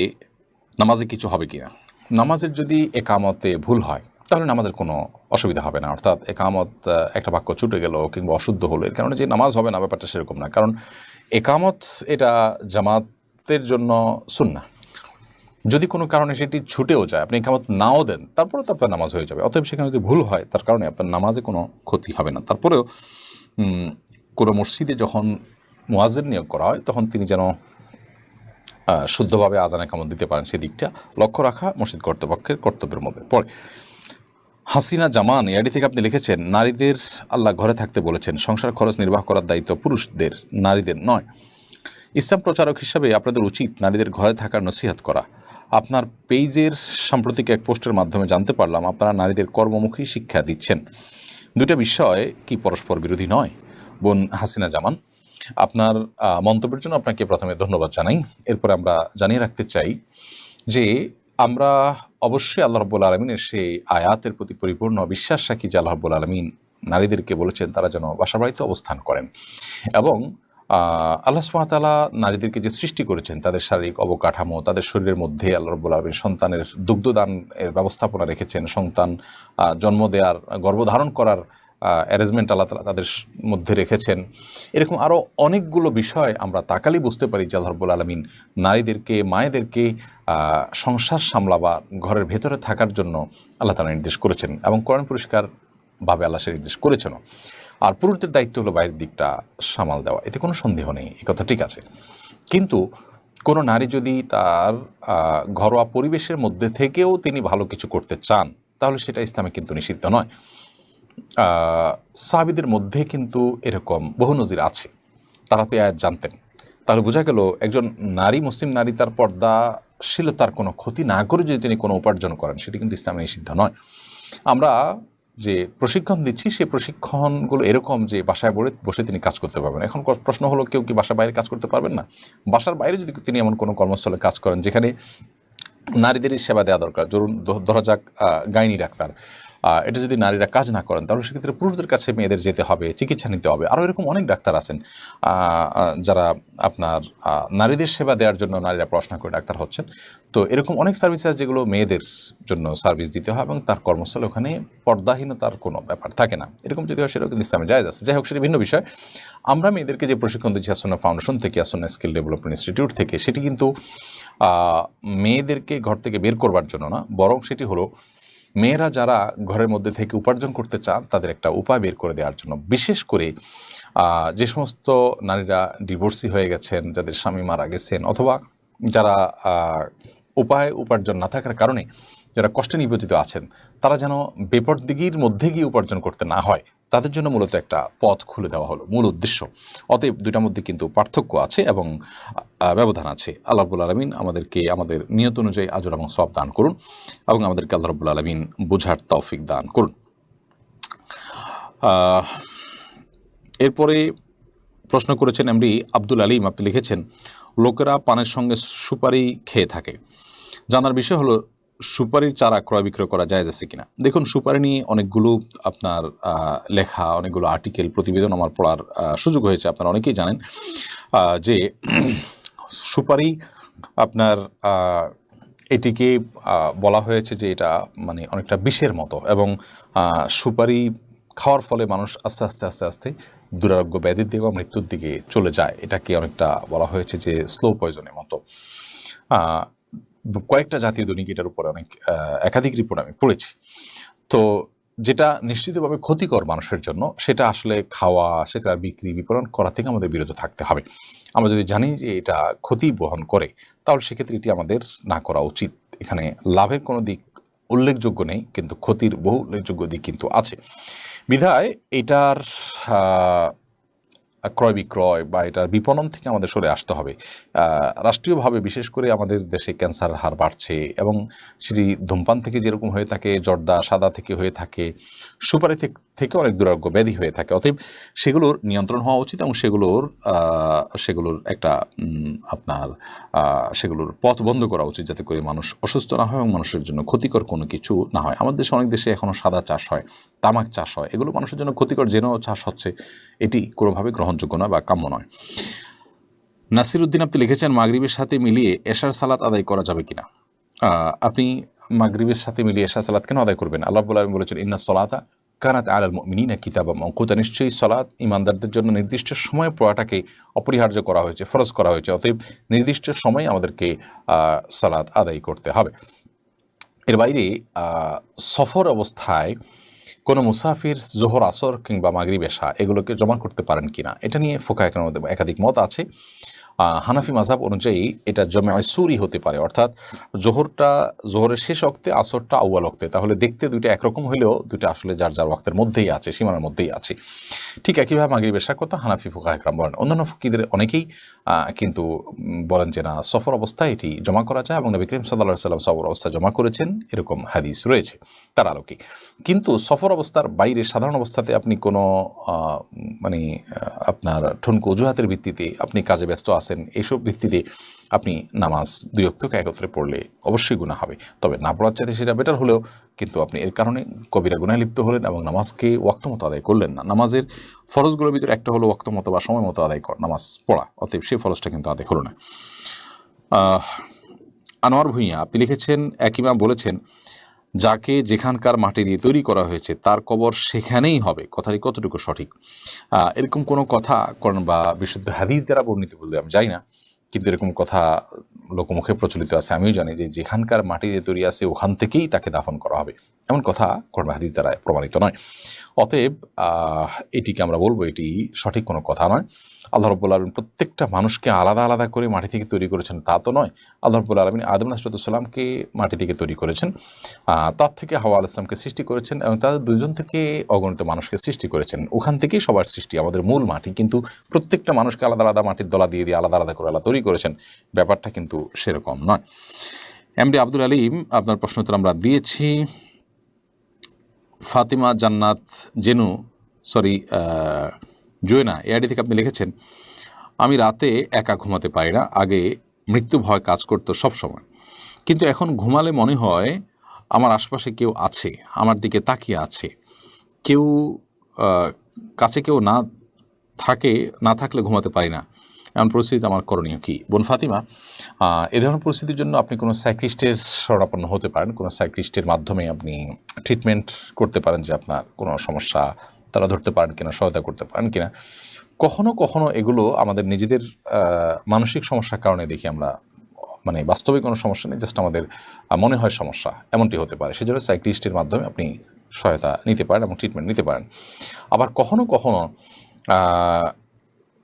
Speaker 3: নামাজে কিছু হবে কি না? নামাজের যদি একামতে ভুল হয় তাহলে নামাজের কোনো অসুবিধা হবে না, অর্থাৎ একামত একটা বাক্য ছুটে গেল কিংবা অশুদ্ধ হলো এর কারণে যে নামাজ হবে না, ব্যাপারটা সেরকম না। কারণ একামত এটা জামাতের জন্য সুন্নাহ, যদি কোনো কারণে সেটি ছুটেও যায়, আপনি একামত নাও দেন তারপরে তো আপনার নামাজ হয়ে যাবে। অতএব সেখানে যদি ভুল হয় তার কারণে আপনার নামাজে কোনো ক্ষতি হবে না। তারপরেও কোনো মসজিদে যখন মুয়াজ্জিন নিয়োগ করা হয় তখন তিনি যেন শুদ্ধভাবে আজান একামত দিতে পারেন সেদিকটা লক্ষ্য রাখা মসজিদ কর্তৃপক্ষের কর্তব্যের মধ্যে পড়ে। হাসিনা জামান এআইডি থেকে আপনি লিখেছেন, নারীদের আল্লাহ ঘরে থাকতে বলেছেন, সংসার খরচ নির্বাহ করার দায়িত্ব পুরুষদের, নারীদের নয়। ইসলাম প্রচারক হিসাবে আপনাদের উচিত নারীদের ঘরে থাকার নসিহত করা। আপনার পেজের সাম্প্রতিক এক পোস্টের মাধ্যমে জানতে পারলাম আপনারা নারীদের কর্মমুখী শিক্ষা দিচ্ছেন। দুটো বিষয় কি পরস্পর বিরোধী নয়? বোন হাসিনা জামান, আপনার মন্তব্যের জন্য আপনাকে প্রথমে ধন্যবাদ জানাই। এরপরে আমরা জানিয়ে রাখতে চাই যে আমরা অবশ্যই আল্লাহ রাব্বুল আলামিনের সেই আয়াতের প্রতি পরিপূর্ণ বিশ্বাস রাখি যে আল্লাহ রাব্বুল আলামিন নারীদেরকে বলেছেন তারা যেন বাসা বাড়িতে অবস্থান করেন, এবং আল্লাহ সুবহানাহু ওয়া তাআলা নারীদেরকে যে সৃষ্টি করেছেন তাদের শারীরিক অবকাঠামো, তাদের শরীরের মধ্যে আল্লাহ রাব্বুল আলামিন সন্তানের দুগ্ধদানের ব্যবস্থাপনা রেখেছেন, সন্তান জন্ম দেওয়ার, গর্ভধারণ করার অ্যারেঞ্জমেন্ট আল্লাহ তাআলা তাদের মধ্যে রেখেছেন। এরকম আরও অনেকগুলো বিষয় আমরা তাকালেই বুঝতে পারি যে আল্লাহ রাব্বুল আলামিন নারীদেরকে, মায়েদেরকে সংসার সামলাবার, ঘরের ভেতরে থাকার জন্য আল্লাহ তাআলা নির্দেশ করেছেন এবং কোরআন পরিষ্কারভাবে আল্লাহ সে নির্দেশ করেছেনও। আর পুরুষদের দায়িত্ব হলো বাইরের দিকটা সামাল দেওয়া, এতে কোনো সন্দেহ নেই, এই কথা ঠিক আছে। কিন্তু কোনো নারী যদি তার ঘরোয়া পরিবেশের মধ্যে থেকেও তিনি ভালো কিছু করতে চান তাহলে সেটা ইসলামে কিন্তু নিষিদ্ধ নয়। সাহাবীদের মধ্যে কিন্তু এরকম বহু নজির আছে, তারা তো আয়াত জানতেন। তাহলে বোঝা গেল একজন নারী, মুসলিম নারী তার পর্দাশীলতার কোনো ক্ষতি না করে যদি তিনি কোনো উপার্জন করেন সেটি কিন্তু ইসলামে নিষিদ্ধ নয়। আমরা যে প্রশিক্ষণ দিচ্ছি সেই প্রশিক্ষণগুলো এরকম যে বাসায় বসে তিনি কাজ করতে পারবেন। এখন প্রশ্ন হলো, কেউ কি বাসার বাইরে কাজ করতে পারবেন না? বাসার বাইরে যদি তিনি এমন কোনো কর্মস্থলে কাজ করেন যেখানে নারীদেরই সেবা দেওয়া দরকার, ধরা যাক গাইনি ডাক্তার, এটা যদি নারীরা কাজ না করেন তাহলে সেক্ষেত্রে পুরুষদের কাছে মেয়েদের যেতে হবে, চিকিৎসা নিতে হবে। আরও এরকম অনেক ডাক্তার আছেন যারা আপনার নারীদের সেবা দেওয়ার জন্য নারীরা পড়াশোনা করে ডাক্তার হচ্ছেন। তো এরকম অনেক সার্ভিস আছে যেগুলো মেয়েদের জন্য সার্ভিস দিতে হয় এবং তার কর্মস্থলে ওখানে পর্দাহীনতার কোনো ব্যাপার থাকে না। এরকম যদি হয় সেটাও কিন্তু ইসলামে জায়েজ আছে। যাই হোক, সেটা ভিন্ন বিষয়। আমরা মেয়েদেরকে যে প্রশিক্ষণ দিচ্ছি আসন্না ফাউন্ডেশন থেকে, আসন্না স্কিল ডেভেলপমেন্ট ইনস্টিটিউট থেকে, সেটি কিন্তু মেয়েদেরকে ঘর থেকে বের করবার জন্য না, বরং সেটি হলো মেয়েরা যারা ঘরের মধ্যে থেকে উপার্জন করতে চান তাদের একটা উপায় বের করে দেওয়ার জন্য। বিশেষ করে যে সমস্ত নারীরা ডিভোর্সি হয়ে গেছেন, যাদের স্বামী মারা গেছেন, অথবা যারা উপার্জন না থাকার কারণে যারা কষ্টে নিবেদিত আছেন, তারা যেন বেপরদিগির মধ্যে গিয়ে উপার্জন করতে না হয়, তাদের জন্য মূলত একটা পথ খুলে দেওয়া হলো মূল উদ্দেশ্য। অতএব দুইটার মধ্যে কিন্তু পার্থক্য আছে এবং ব্যবধান আছে। আল্লাহ রাব্বুল আলামিন আমাদেরকে আমাদের নিয়ত অনুযায়ী আজর এবং সওয়াব দান করুন এবং আমাদেরকে আল্লাহ রাব্বুল আলামিন বোঝার তৌফিক দান করুন। এরপরে প্রশ্ন করেছেন এমডি আব্দুল আলিম, আপনি লিখেছেন, লোকেরা পানের সঙ্গে সুপারি খেয়ে থাকে। জানার বিষয় হলো সুপারির চারা ক্রয় বিক্রয় করা জায়েজ আছে কিনা। দেখুন, সুপারি নিয়ে অনেকগুলো আপনার লেখা, অনেকগুলো আর্টিকেল, প্রতিবেদন আমার পড়ার সুযোগ হয়েছে। আপনারা অনেকেই জানেন যে সুপারি আপনার এটিকে বলা হয়েছে যে এটা মানে অনেকটা বিষের মতো, এবং সুপারি খাওয়ার ফলে মানুষ আস্তে আস্তে আস্তে আস্তে দুরারোগ্য ব্যাধির দিকে বা মৃত্যুর দিকে চলে যায়। এটাকে অনেকটা বলা হয়েছে যে স্লো পয়জনের মতো। কয়েকটা জাতীয় দৈনিক এটার উপরে অনেক একাধিক রিপোর্ট আমি পড়েছি। তো যেটা নিশ্চিতভাবে ক্ষতিকর মানুষের জন্য সেটা আসলে খাওয়া, সেটা বিক্রি বিপণন করা থেকে আমাদের বিরত থাকতে হবে। আমরা যদি জানি যে এটা ক্ষতি বহন করে, তাহলে সেক্ষেত্রে এটি আমাদের না করা উচিত। এখানে লাভের কোনো দিক উল্লেখযোগ্য নেই, কিন্তু ক্ষতির বহু উল্লেখযোগ্য দিক কিন্তু আছে। বিধায় এটার ক্রয় বিক্রয় বা এটার বিপণন থেকে আমাদের সরে আসতে হবে। রাষ্ট্রীয়ভাবে বিশেষ করে আমাদের দেশে ক্যান্সারের হার বাড়ছে, এবং সেটি ধূমপান থেকে যেরকম হয়ে থাকে, জর্দা সাদা থেকে হয়ে থাকে, সুপারি থেকে অনেক দুরারোগ্য ব্যাধি হয়ে থাকে। অতএব সেগুলোর নিয়ন্ত্রণ হওয়া উচিত, এবং সেগুলোর একটা সেগুলোর পথ বন্ধ করা উচিত, যাতে করে মানুষ অসুস্থ না হয় এবং মানুষের জন্য ক্ষতিকর কোনো কিছু না হয়। আমাদের দেশে অনেক দেশে এখনও সাদা চাষ হয়, তামাক চাষ হয়, এগুলো মানুষের জন্য ক্ষতিকর জেনেও চাষ হচ্ছে, এটি কোনোভাবে গ্রহণযোগ্য নয় বা কাম্য নয়। নাসির উদ্দিন আপনি লিখেছেন, মাগরিবের সাথে মিলিয়ে এশার সালাত আদায় করা যাবে কিনা? আপনি মাগরিবের সাথে মিলিয়ে এশার সালাত কেন আদায় করবেন? আল্লাহ রাব্বুল আলামিন বলেছেন, ইন্নাস সালাতা কানাত আলাল মুমিনিনা কিতাবাম মাওকুতা। নিশ্চয়ই সালাত ইমানদারদের জন্য নির্দিষ্ট সময়ে পড়াটাকে অপরিহার্য করা হয়েছে, ফরজ করা হয়েছে। অতএব নির্দিষ্ট সময়ে আমাদেরকে সালাত আদায় করতে হবে। এর বাইরে সফর অবস্থায় কোনো মুসাফির জোহর, আসর কিংবা মাগরিব, এশা এগুলোকে জমা করতে পারেন কিনা, এটা নিয়ে ফোকাহের মধ্যে একাধিক মত আছে। হানাফি মাযহাব অনুযায়ী এটা জমে সুরি হতে পারে, অর্থাৎ জোহরের শেষ ওয়াক্তে, আসরটা আউয়াল ওয়াক্তে। তাহলে দেখতে দুইটা একরকম হলেও দুইটা আসলে যার যার ওয়াক্তের মধ্যেই আছে, সীমানার মধ্যেই আছে। ঠিক একইভাবে মাগরিব, এশার কথা হানাফি ফুকাহায়ে বলেন। অন্যান্য ফুকিদের অনেকেই কিন্তু বলেন যে না, সফর অবস্থায় এটি জমা করা যায়, এবং নবী করিম সাল্লাল্লাহু আলাইহি ওয়াসাল্লাম সফর অবস্থায় জমা করেছেন, এরকম হাদিস রয়েছে তার আলোকে। কিন্তু সফর অবস্থার বাইরে সাধারণ অবস্থাতে আপনি কোনো আপনার ঠুনকো অজুহাতের ভিত্তিতে আপনি কাজে ব্যস্ত আছেন, এইসব ভিত্তিতে আপনি নামাজ দুই ওয়াক্তকে একত্রে পড়লে অবশ্যই গুনাহ হবে। তবে না পড়ার চাইতে সেটা বেটার হলেও কিন্তু আপনি এর কারণে কবিরা গুনাহে লিপ্ত হলেন এবং নামাজকে ওয়াক্ত মতো আদায় করলেন না। নামাজের ফরজগুলোর ভিতরে একটা হলো ওয়াক্ত মতো বা সময় মতো আদায় নামাজ পড়া, অতএব সেই ফরজটা কিন্তু আদায় হলো না। আনোয়ার ভূঁইয়া আপনি লিখেছেন, এক ইমাম বলেছেন, যাকে যেখানকার মাটি দিয়ে তৈরি করা হয়েছে তার কবর সেখানেই হবে। কথাটি কতটুকু সঠিক? এরকম কোনো কথা কোরআন বা বিশুদ্ধ হাদিস দ্বারা বর্ণিত বলতে আমি জানি না, কিন্তু এরকম কথা লোকমুখে প্রচলিত আছে। আমিও জানি যে যেখানকার মাটি দিয়ে তৈরি আছে ওখান থেকেই তাকে দাফন করা হবে, এমন কথা কোরআন বা হাদিস দ্বারা প্রমাণিত নয়। অতএব এটিকে আমরা বলবো এটি সঠিক কোনো কথা নয়। আল্লাহ রাব্বুল আলামিন প্রত্যেকটা মানুষকে আলাদা আলাদা করে মাটি থেকে তৈরি করেছেন তা তো নয়। আল্লাহ রাব্বুল আলামিন আদম আলাইহিস সালামকে মাটি থেকে তৈরি করেছেন, তার থেকে হাওয়া আলাইহিস সালামকে সৃষ্টি করেছেন, এবং তাদের দুইজন থেকে অগণিত মানুষকে সৃষ্টি করেছেন। ওখান থেকেই সবার সৃষ্টি, আমাদের মূল মাটি। কিন্তু প্রত্যেকটা মানুষকে আলাদা আলাদা মাটির দলা দিয়ে দিয়ে আলাদা আলাদা করে আল্লাহ তৈরি করেছেন, ব্যাপারটা কিন্তু সেরকম নয়। এমডি আব্দুল আলিম, আপনার প্রশ্ন উত্তর আমরা দিয়েছি। ফাতিমা জান্নাত জোয়েনা এআইডি থেকে আপনি লিখেছেন, আমি রাতে একা ঘুমাতে পারি না। আগে মৃত্যু ভয় কাজ করতো সব সময়, কিন্তু এখন ঘুমালে মনে হয় আমার আশপাশে কেউ আছে, আমার দিকে তাকিয়ে আছে। কেউ কাছে কেউ না থাকলে ঘুমাতে পারি না। এমন পরিস্থিতিতে আমার করণীয় কী? বোন ফাতিমা, এ ধরনের পরিস্থিতির জন্য আপনি কোনো সাইকিয়াট্রিস্টের শরণাপন্ন হতে পারেন। কোনো সাইকিয়াট্রিস্টের মাধ্যমে আপনি ট্রিটমেন্ট করতে পারেন, যে আপনার কোনো সমস্যা তারা ধরতে পারেন কিনা, সহায়তা করতে পারেন কিনা। কখনো কখনো এগুলো আমাদের নিজেদের মানসিক সমস্যার কারণে দেখি আমরা, বাস্তবে কোনো সমস্যা নেই, জাস্ট আমাদের মনে হয় সমস্যা, এমনটি হতে পারে। সেজন্য সাইকিয়াট্রিস্টের মাধ্যমে আপনি সহায়তা নিতে পারেন এবং ট্রিটমেন্ট নিতে পারেন। আবার কখনো কখনো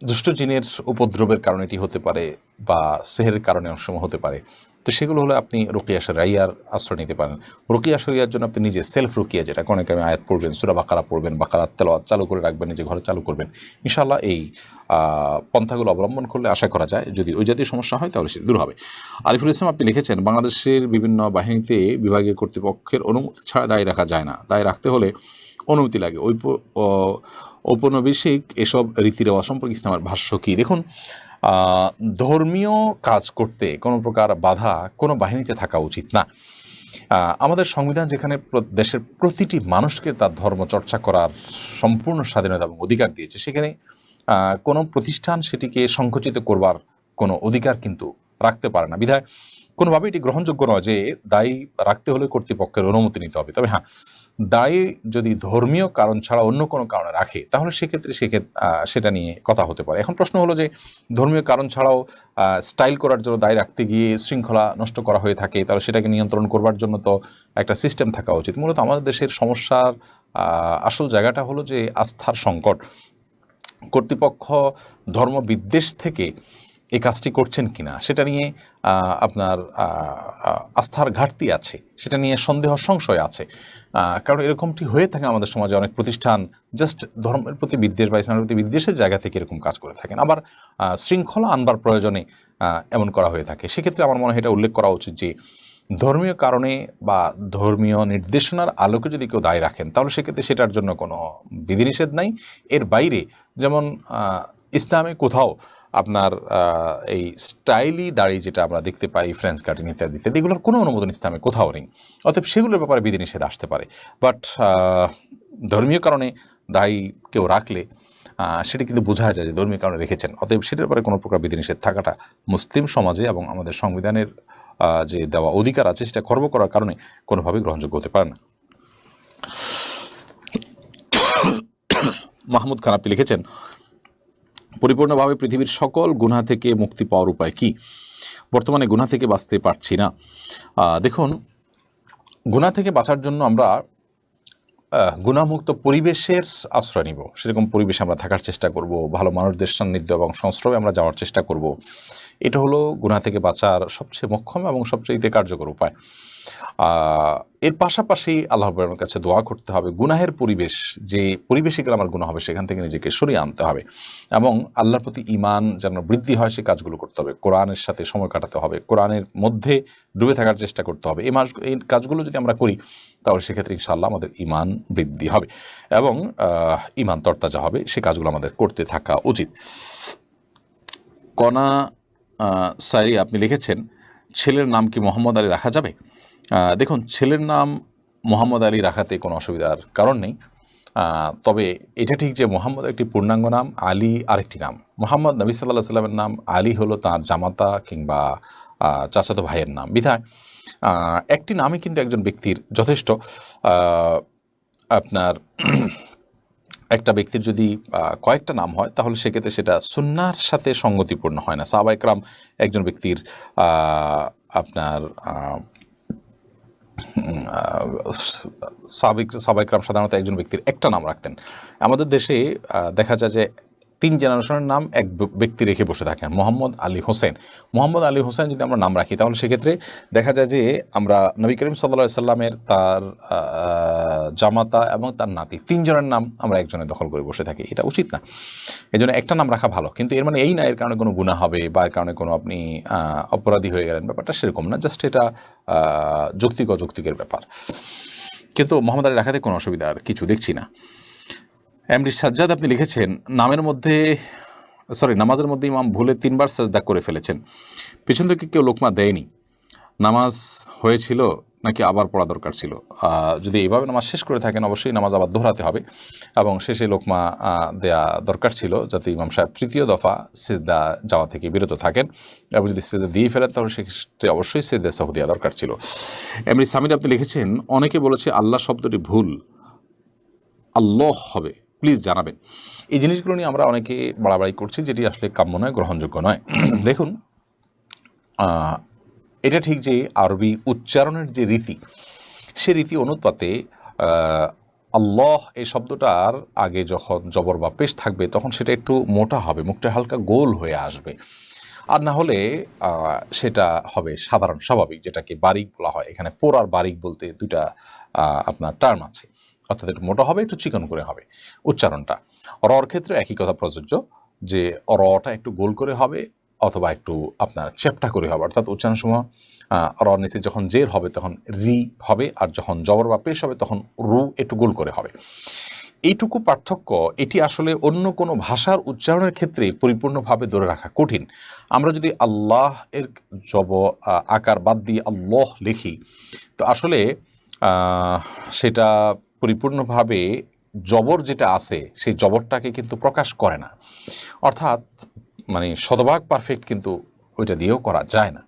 Speaker 3: দুষ্ট জিনের উপদ্রবের কারণে এটি হতে পারে, বা সেহেরের কারণে অনেক সময় হতে পারে। তো সেগুলো হলে আপনি রুকিয়া শরিয়ার আশ্রয় নিতে পারেন। রুকিয়া শরিয়ার জন্য আপনি নিজে সেলফ রুকিয়া, যেটা অনেক আমি আয়াত পড়বেন, সূরা বাকারা পড়বেন, বাকারাত তেলাওয়াত চালু করে রাখবেন, নিজে ঘরে চালু করবেন। ইনশাআল্লাহ এই পন্থাগুলো অবলম্বন করলে আশা করা যায় যদি ওই জাতীয় সমস্যা হয় তাহলে সেটা দূর হবে। আরিফুল ইসলাম আপনি লিখেছেন, বাংলাদেশের বিভিন্ন বাহিনীতে বিভাগীয় কর্তৃপক্ষের অনুমতি ছাড়া দায় রাখা যায় না, দায় রাখতে হলে অনুমতি লাগে। ঔপনিবেশিক এসব রীতি রেওয়াজ সম্পর্কে ইসলামের ভাষ্য কী? দেখুন, ধর্মীয় কাজ করতে কোনো প্রকার বাধা কোনো বাহিনীতে থাকা উচিত না। আমাদের সংবিধান যেখানে দেশের প্রতিটি মানুষকে তার ধর্ম চর্চা করার সম্পূর্ণ স্বাধীনতা এবং অধিকার দিয়েছে, সেখানে কোনো প্রতিষ্ঠান সেটিকে সংকুচিত করবার কোনো অধিকার কিন্তু রাখতে পারে না। বিধায় কোনোভাবে এটি গ্রহণযোগ্য নয় যে দায়ী রাখতে হলে কর্তৃপক্ষের অনুমতি নিতে হবে। তবে হ্যাঁ, দায়ী যদি ধর্মীয় কারণ ছাড়া অন্য কোনো কারণে রাখে, তাহলে সেক্ষেত্রে সেটা নিয়ে কথা হতে পারে। এখন প্রশ্ন হলো যে ধর্মীয় কারণ ছাড়াও স্টাইল করার জন্য দায়ী রাখতে গিয়ে শৃঙ্খলা নষ্ট করা হয়ে থাকে, তাহলে সেটাকে নিয়ন্ত্রণ করবার জন্য তো একটা সিস্টেম থাকা উচিত। মূলত আমাদের দেশের সমস্যার আসল জায়গাটা হলো যে আস্থার সংকট। কর্তৃপক্ষ ধর্মবিদ্বেষ থেকে এই কাজটি করছেন কিনা সেটা নিয়ে আপনার আস্থার ঘাটতি আছে, সেটা নিয়ে সন্দেহ সংশয় আছে। কারণ এরকমটি হয়ে থাকে আমাদের সমাজে, অনেক প্রতিষ্ঠান জাস্ট ধর্মের প্রতি বিদ্বেষ বা ইসলামের প্রতি বিদ্বেষের জায়গা থেকে এরকম কাজ করে থাকেন। আবার শৃঙ্খলা আনবার প্রয়োজনে এমন করা হয়ে থাকে। সেক্ষেত্রে আমার মনে হয় এটা উল্লেখ করা উচিত যে ধর্মীয় কারণে বা ধর্মীয় নির্দেশনার আলোকে যদি কেউ দায় রাখেন তাহলে সেক্ষেত্রে সেটার জন্য কোনো বিধিনিষেধ নাই। এর বাইরে যেমন ইসলামে কোথাও আপনার এই স্টাইলি দাড়ি যেটা আমরা দেখতে পাই, ফ্রেঞ্চ কাটিং ইত্যাদি ইত্যাদি, এগুলোর কোনো অনুমোদন ইসলামে কোথাও নেই। অতএব সেগুলোর ব্যাপারে বিধিনিষেধ আসতে পারে। বাট ধর্মীয় কারণে দায়ী কেউ রাখলে সেটি কিন্তু বোঝা যায় যে ধর্মীয় কারণে রেখেছেন। অতএব সেটার ব্যাপারে কোনো প্রকার বিধিনিষেধ থাকাটা মুসলিম সমাজে এবং আমাদের সংবিধানের যে দেওয়া অধিকার আছে সেটা খর্ব করার কারণে কোনোভাবেই গ্রহণযোগ্য হতে পারে না। মাহমুদ খান আপনি লিখেছেন, পরিপূর্ণভাবে পৃথিবীর সকল গুনাহ থেকে মুক্তি পাওয়ার উপায় কি? বর্তমানে গুনাহ থেকে বাঁচতে পারছি না। দেখুন, গুনাহ থেকে বাঁচার জন্য আমরা গুনাহমুক্ত পরিবেশের আশ্রয় নিব, সেরকম পরিবেশে আমরা থাকার চেষ্টা করব, ভালো মানুষদের সান্নিধ্য এবং সংস্রবে আমরা যাওয়ার চেষ্টা করব। এটা হলো গুনাহ থেকে বাঁচার সবচেয়ে মোক্ষম এবং সবচেয়ে কার্যকর উপায়। এর পাশাপাশি আল্লাহর কাছে দোয়া করতে হবে গুনাহের পরিবেশ, যে পরিবেশে গেলে আমার গুনাহ হবে সেখান থেকে নিজেকে সরিয়ে আনতে হবে এবং আল্লাহর প্রতি ঈমান যেন বৃদ্ধি হয় সে কাজগুলো করতে হবে। কোরআনের সাথে সময় কাটাতে হবে, কোরআনের মধ্যে ডুবে থাকার চেষ্টা করতে হবে। এই কাজগুলো যদি আমরা করি তাহলে সেক্ষেত্রে ইনশাআল্লাহ আমাদের ঈমান বৃদ্ধি হবে এবং ঈমান তরতাজা হবে। সে কাজগুলো আমাদের করতে থাকা উচিত। কণা সাইরি আপনি লিখেছেন, ছেলের নাম কি মোহাম্মদ আলী রাখা যাবে? দেখুন, ছেলের নাম মোহাম্মদ আলী রাখাতে কোনো অসুবিধার কারণ নেই। তবে এটা ঠিক যে মোহাম্মদ একটি পূর্ণাঙ্গ নাম, আলী আরেকটি নাম। মোহাম্মদ নবী সাল্লাল্লাহু আলাইহি সাল্লামের নাম, আলী হলো তাঁর জামাতা কিংবা চাচাতো ভাইয়ের নাম। বিধায় একটি নামই কিন্তু একজন ব্যক্তির যথেষ্ট। আপনার একটা ব্যক্তির যদি কয়েকটা নাম হয় তাহলে সেক্ষেত্রে সেটা সুন্নাহর সাথে সঙ্গতিপূর্ণ হয় না। সাহাবা ইকরাম একজন ব্যক্তির আপনার সাহাবা ইকরাম সাধারণত একজন ব্যক্তির একটা নাম রাখতেন। আমাদের দেশে দেখা যায় যে 3 জেনারেশনের নাম এক ব্যক্তি রেখে বসে থাকেন, মোহাম্মদ আলী হোসেন। মোহাম্মদ আলী হোসেন যদি আমরা নাম রাখি তাহলে সেক্ষেত্রে দেখা যায় যে আমরা নবী করিম সাল্লাল্লাহু আলাইহি সাল্লামের, তার জামাতা এবং তার নাতি 3 জনের নাম আমরা একজনের দখল করে বসে থাকি। এটা উচিত না। এই জন্য একটা নাম রাখা ভালো। কিন্তু এর মানে এই না এর কারণে কোনো গুনাহ হবে বা এর কারণে কোনো আপনি অপরাধী হয়ে গেলেন, ব্যাপারটা সেরকম না। জাস্ট এটা যৌক্তিকের ব্যাপার। কিন্তু মোহাম্মদ আলী রাখাতে কোনো অসুবিধা আর কিছু দেখছি না। এমডি সাজ্জাদ আপনি লিখেছেন, নামাজের মধ্যে ইমাম ভুলে 3 বার সাজদা করে ফেলেছেন, পিছন থেকে কেউ লোকমা দেয়নি, নামাজ হয়েছিল নাকি আবার পড়া দরকার ছিল? যদি এইভাবে নামাজ শেষ করে থাকেন অবশ্যই নামাজ আবার দোহরাতে হবে এবং শেষে লোকমা দেয়া দরকার ছিল যাতে ইমাম সাহেব 3য় দফা সিজদা যাওয়া থেকে বিরত থাকেন এবং যদি সিজদা দিয়ে ফেলেন তাহলে সেক্ষেত্রে অবশ্যই সিজদা সাহু দেওয়া দরকার ছিল। এমনি সামির আপনি লিখেছেন, অনেকে বলেছে আল্লাহ শব্দটি ভুল, আল্লাহ হবে, প্লিজ জানাবেন। এই জিনিসগুলো নিয়ে আমরা অনেকে বাড়াবাড়ি করছি, যেটি আসলে কাম্য নয়, গ্রহণযোগ্য নয়। দেখুন, এটা ঠিক যে আরবি উচ্চারণের যে রীতি, সে রীতি অনুপাতে আল্লাহ এই শব্দটার আগে যখন জবর বা পেশ থাকবে তখন সেটা একটু মোটা হবে, মুখটা হালকা গোল হয়ে আসবে। আর না হলে সেটা হবে সাধারণ স্বাভাবিক, যেটাকে বারিক বলা হয়। এখানে পোর আর বারিক বলতে 2টা আপনার টার্ম আছে, অর্থাৎ একটু মোটা হবে, একটু চিকন করে হবে উচ্চারণটা। রর ক্ষেত্রে একই কথা প্রযোজ্য, যে রটা একটু গোল করে হবে অথবা একটু আপনার চ্যাপ্টা করে হবে। অর্থাৎ উচ্চারণ সময় র নিচে যখন জের হবে তখন রি হবে, আর যখন জবর বা পেশ হবে তখন রু একটু গোল করে হবে। এইটুকু পার্থক্য, এটি আসলে অন্য কোনো ভাষার উচ্চারণের ক্ষেত্রে পরিপূর্ণভাবে ধরে রাখা কঠিন। আমরা যদি আল্লাহ এর আকার বাদ দিয়ে আল্লাহ লিখি তো আসলে সেটা পরিপূর্ণভাবে জবর যেটা আছে সেই জবরটাকে কিন্তু প্রকাশ করে না। অর্থাৎ মানে শতভাগ পারফেক্ট কিন্তু ওইটা দিয়েও করা যায় না।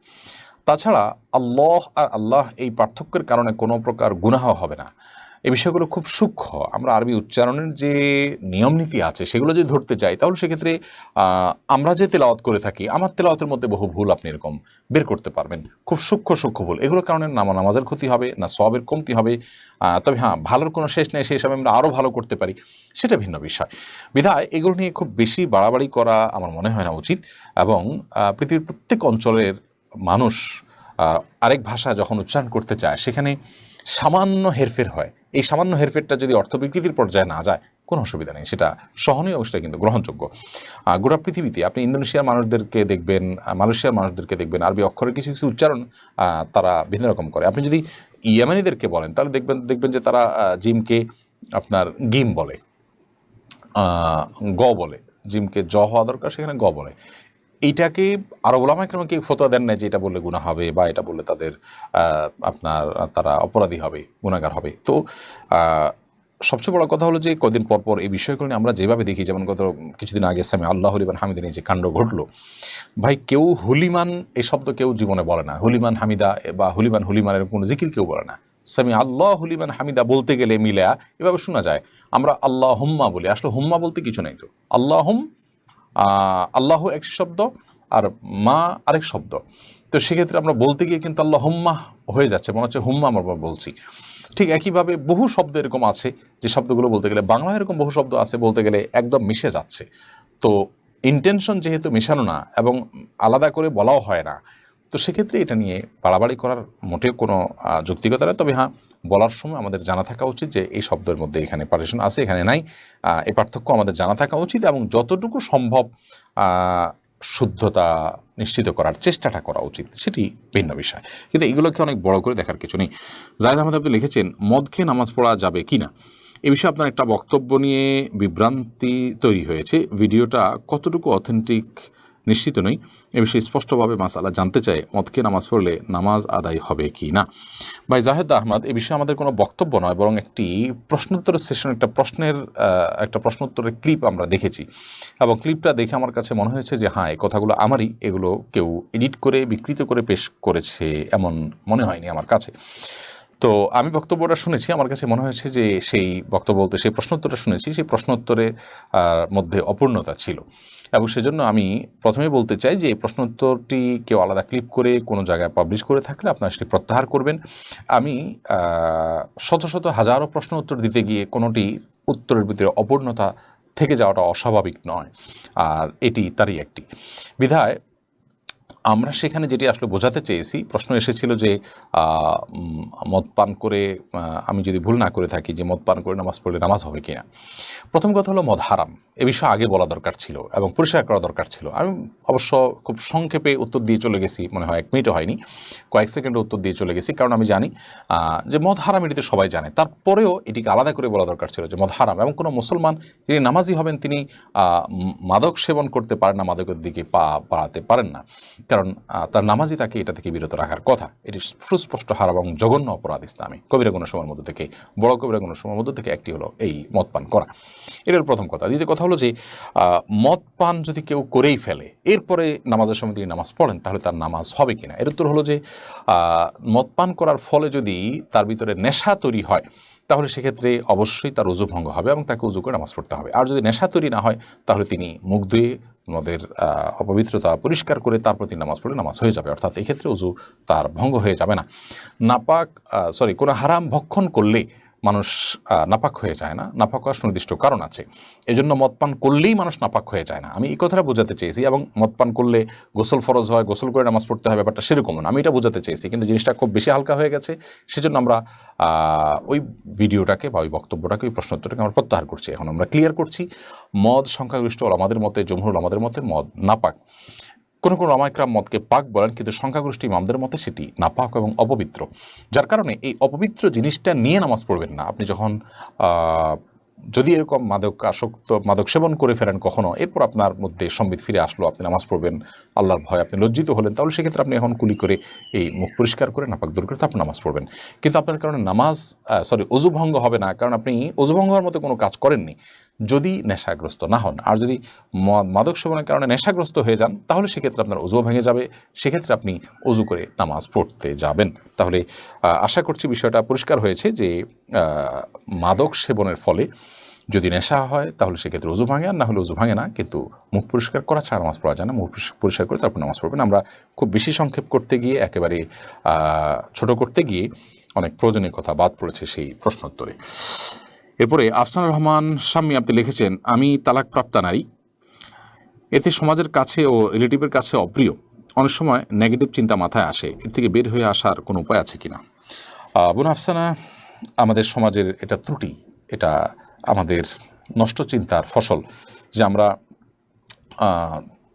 Speaker 3: তাছাড়া আল্লাহ আর আল্লাহ এই পার্থক্যের কারণে কোনো প্রকার গুনাহ হবে না। এই বিষয়গুলো খুব সূক্ষ্ম। আমরা আরবি উচ্চারণের যে নিয়ম নীতি আছে সেগুলো যদি ধরতে যাই তাহলে সেক্ষেত্রে আমরা যে তেলাওয়াত করে থাকি, আমার তেলাওয়াতের মধ্যে বহু ভুল আপনি এরকম বের করতে পারবেন, খুব সূক্ষ্ম ভুল। এগুলোর কারণে নামাজের ক্ষতি হবে না, সওয়াবের কমতি হবে। তবে হ্যাঁ, ভালোর কোনো শেষ নেই, সেই হিসাবে আমরা আরও ভালো করতে পারি, সেটা ভিন্ন বিষয়। বিধায় এগুলো নিয়ে খুব বেশি বাড়াবাড়ি করা আমার মনে হয় না উচিত। এবং পৃথিবীর প্রত্যেক অঞ্চলের মানুষ আরেক ভাষা যখন উচ্চারণ করতে চায় সেখানে সামান্য হেরফের হয়। এই সামান্য হেরফেরটা যদি অর্থ বিকৃতির পর্যায়ে না যায় কোনো অসুবিধা নেই, সেটা সহনীয় অবস্থায় কিন্তু গ্রহণযোগ্য। গোটা পৃথিবীতে আপনি ইন্দোনেশিয়ার মানুষদেরকে দেখবেন, মালয়েশিয়ার মানুষদেরকে দেখবেন, আরবি অক্ষরের কিছু কিছু উচ্চারণ তারা ভিন্ন রকম করে। আপনি যদি ইয়েমেনিদেরকে বলেন তাহলে দেখবেন যে তারা জিমকে আপনার গিম বলে, গ বলে। জিমকে জ হওয়া দরকার সেখানে গ বলে। এইটাকে আরব ওলামা কেরাম কেউ ফতোয়া দেন না যে এটা বললে গুনাহ হবে বা এটা বললে তাদের তারা অপরাধী হবে, গুনাহগার হবে। তো সবচেয়ে বড় কথা হলো যে কদিন পর এই বিষয়গুলো নিয়ে আমরা যেভাবে দেখি, যেমন গত কিছুদিন আগে সামি আল্লাহ লিমান হামিদা নিয়ে যে কাণ্ড ঘটলো, ভাই কেউ হুলিমান এই শব্দ কেউ জীবনে বলে না। হুলিমান হামিদা বা হুলিমানের কোনো জিকির কেউ বলে না। সামি আল্লাহ হুলিমান হামিদা বলতে গেলে মিলা এভাবে শোনা যায়। আমরা আল্লাহ হুম্মা বলি, আসলে হুম্মা বলতে কিছু নাই তো। আল্লাহ এক শব্দ আর মা আরেক শব্দ, তো সেক্ষেত্রে আমরা বলতে গিয়ে কিন্তু আল্লাহ হুম্মা হয়ে যাচ্ছে, মনে হচ্ছে হুম্মা আমরা বলছি। ঠিক একইভাবে বহু শব্দ এরকম আছে যে শব্দগুলো বলতে গেলে, বাংলা এরকম বহু শব্দ আছে বলতে গেলে একদম মিশে যাচ্ছে। তো ইন্টেনশন যেহেতু মেশানো না এবং আলাদা করে বলাও হয় না, তো সেক্ষেত্রে এটা নিয়ে বাড়াবাড়ি করার মোটেও কোনো যৌক্তিকতা নেই। তবে হ্যাঁ, বলার সময় আমাদের জানা থাকা উচিত যে এই শব্দের মধ্যে এখানে পার্টিশন আছে, এখানে নাই, এই পার্থক্য আমাদের জানা থাকা উচিত এবং যতটুকু সম্ভব শুদ্ধতা নিশ্চিত করার চেষ্টাটা করা উচিত, সেটি ভিন্ন বিষয়। কিন্তু এগুলোকে অনেক বড় করে দেখার কিছু নেই। জায়েদ আহমেদ আপনি লিখেছেন, মদ খেয়ে নামাজ পড়া যাবে কি না, এ বিষয়ে আপনার একটা বক্তব্য নিয়ে বিভ্রান্তি তৈরি হয়েছে। ভিডিওটা কতটুকু অথেন্টিক নিশ্চিত নই, এ বিষয়ে স্পষ্টভাবে মাসালা জানতে চাই। মদ খেয়ে নামাজ পড়লে নামাজ আদায় হবে কি না। ভাই জাহেদ আহমদ, এ বিষয়ে আমাদের কোনো বক্তব্য নয়, বরং একটি প্রশ্নোত্তরের সেশন, একটা প্রশ্নোত্তরের ক্লিপ আমরা দেখেছি এবং ক্লিপটা দেখে আমার কাছে মনে হয়েছে যে হ্যাঁ, এই কথাগুলো আমারই, এগুলো কেউ এডিট করে বিকৃত করে পেশ করেছে এমন মনে হয়নি আমার কাছে। তো আমি বক্তব্যটা শুনেছি, আমার কাছে মনে হয়েছে যে সেই বক্তব্য বলতে সেই প্রশ্নোত্তরটা শুনেছি, সেই প্রশ্নোত্তরের মধ্যে অপূর্ণতা ছিল এবং সেজন্য আমি প্রথমে বলতে চাই যে এই প্রশ্নোত্তরটি কেউ আলাদা ক্লিপ করে কোনো জায়গায় পাবলিশ করে থাকলে আপনারা সেটি প্রত্যাহার করবেন। আমি শত হাজারো প্রশ্ন উত্তর দিতে গিয়ে কোনোটি উত্তরের ভিতরে অপূর্ণতা থেকে যাওয়াটা অস্বাভাবিক নয়, আর এটি তারই একটি। বিধায় আমরা সেখানে যেটি আসলে বোঝাতে চেয়েছি, প্রশ্ন এসেছিল যে মদ পান করে, আমি যদি ভুল না করে থাকি, যে মদ পান করে নামাজ পড়লে নামাজ হবে কিনা। প্রথম কথা হলো মদ হারাম, এ বিষয়ে আগে বলা দরকার ছিল এবং পরিষ্কার করা দরকার ছিল। আমি অবশ্য খুব সংক্ষেপে উত্তর দিয়ে চলে গেছি, মনে হয় 1 মিনিটও হয়নি, কয়েক সেকেন্ডে উত্তর দিয়ে চলে গেছি, কারণ আমি জানি যে মদ হারাম, এটিতে সবাই জানে। তারপরেও এটিকে আলাদা করে বলা দরকার ছিল যে মদ হারাম, এবং কোনো মুসলমান যিনি নামাজি হবেন তিনি মাদক সেবন করতে পারেন না, মাদকের দিকে পা বাড়াতে পারেন না, কারণ তার নামাজি তাকে এটা থেকে বিরত রাখার কথা। এটি সুস্পষ্ট হারাম এবং জঘন্য অপরাধ ইসলামে। কবিরা গুনাহের মধ্যে থেকে, বড় কবিরা গুনাহের মধ্যে থেকে একটি হলো এই মদ পান করা। এটার প্রথম কথা। দ্বিতীয় কথা হলো যে মদ পান যদি কেউ করেই ফেলে, এরপরে নামাজের সময় তিনি নামাজ পড়েন, তাহলে তার নামাজ হবে কিনা। এর উত্তর হলো যে মদ পান করার ফলে যদি তার ভিতরে নেশা তৈরি হয়, তাহলে সেক্ষেত্রে অবশ্যই তার উযু ভঙ্গ হবে এবং তাকে উযু করে নামাজ পড়তে হবে। আর যদি নেশা তৈরি না হয়, তাহলে তিনি মুখ ধুয়ে মদের অপবিত্রতা পরিষ্কার করে তারপর তিনি নামাজ পড়লে নামাজ হয়ে যাবে, অর্থাৎ এই ক্ষেত্রে উযু তার ভঙ্গ হয়ে যাবে না। কোনো হারাম ভক্ষণ করলে মানুষ নাপাক হয়ে যায় না, নাপাক হওয়ার সুনির্দিষ্ট কারণ আছে। এই জন্য মদ পান করলেই মানুষ নাপাক হয়ে যায় না, আমি এই কথাটা বোঝাতে চেয়েছি। এবং মদ পান করলে গোসল ফরজ হয়, গোসল করে নামাজ পড়তে হয়, ব্যাপারটা সেরকম না, আমি এটা বোঝাতে চেয়েছি। কিন্তু জিনিসটা খুব বেশি হালকা হয়ে গেছে, সেজন্য আমরা ওই ভিডিওটাকে বা ওই বক্তব্যটাকে, ওই প্রশ্নোত্তরটাকে আমরা প্রত্যাহার করছি। এখন আমরা ক্লিয়ার করছি, মদ সংখ্যাগরিষ্ঠ ওলামাদের মতে, জমহুর ওলামাদের মতে মদ নাপাক। কোনো ওলামা ইকরাম মদকে পাক বলেন, কিন্তু সংখ্যাগরিষ্ঠ ইমামদের মতে সেটি নাপাক এবং অপবিত্র। যার কারণে এই অপবিত্র জিনিসটা নিয়ে নামাজ পড়বেন না। আপনি যখন যদি এরকম মাদক সেবন করে ফেলেন কখনো, এরপর আপনার মধ্যে সম্বিত ফিরে আসলো, আপনি নামাজ পড়বেন আল্লাহর ভয়, আপনি লজ্জিত হলেন, তাহলে সেক্ষেত্রে আপনি এখন কুলি করে এই মুখ পরিষ্কার করে নাপাক দূর করে আপনি নামাজ পড়বেন। কিন্তু আপনার কারণে উযু ভঙ্গ হবে না, কারণ আপনি উযু ভঙ্গ হওয়ার মতো কোনো কাজ করেননি। যদি নেশাগ্রস্ত না হন। আর যদি মাদক সেবনের কারণে নেশাগ্রস্ত হয়ে যান তাহলে সেক্ষেত্রে আপনার ওযুও ভেঙে যাবে, সেক্ষেত্রে আপনি ওযু করে নামাজ পড়তে যাবেন। তাহলে আশা করছি বিষয়টা পরিষ্কার হয়েছে যে মাদক সেবনের ফলে যদি নেশা হয় তাহলে সেক্ষেত্রে ওযু ভাঙে, আর না হলে ওযু ভাঙে না, কিন্তু মুখ পরিষ্কার করা ছাড়া নামাজ পড়া যায় না। মুখ পরিষ্কার করে তারপর নামাজ পড়বেন। আমরা খুব বেশি সংক্ষেপ করতে গিয়ে, একেবারে ছোট করতে গিয়ে অনেক প্রয়োজনীয় কথা বাদ পড়েছে সেই প্রশ্নোত্তরে। এরপরে আফসানুর রহমান শাম্মী আপনি লিখেছেন, আমি তালাকপ্রাপ্তা নারী, এতে সমাজের কাছে ও রিলেটিভের কাছে অপ্রিয়। অনেক সময় নেগেটিভ চিন্তা মাথায় আসে, এর থেকে বের হয়ে আসার কোনো উপায় আছে কিনা? বোন আফসানা, আমাদের সমাজের এটা ত্রুটি, এটা আমাদের নষ্ট চিন্তার ফসল যে আমরা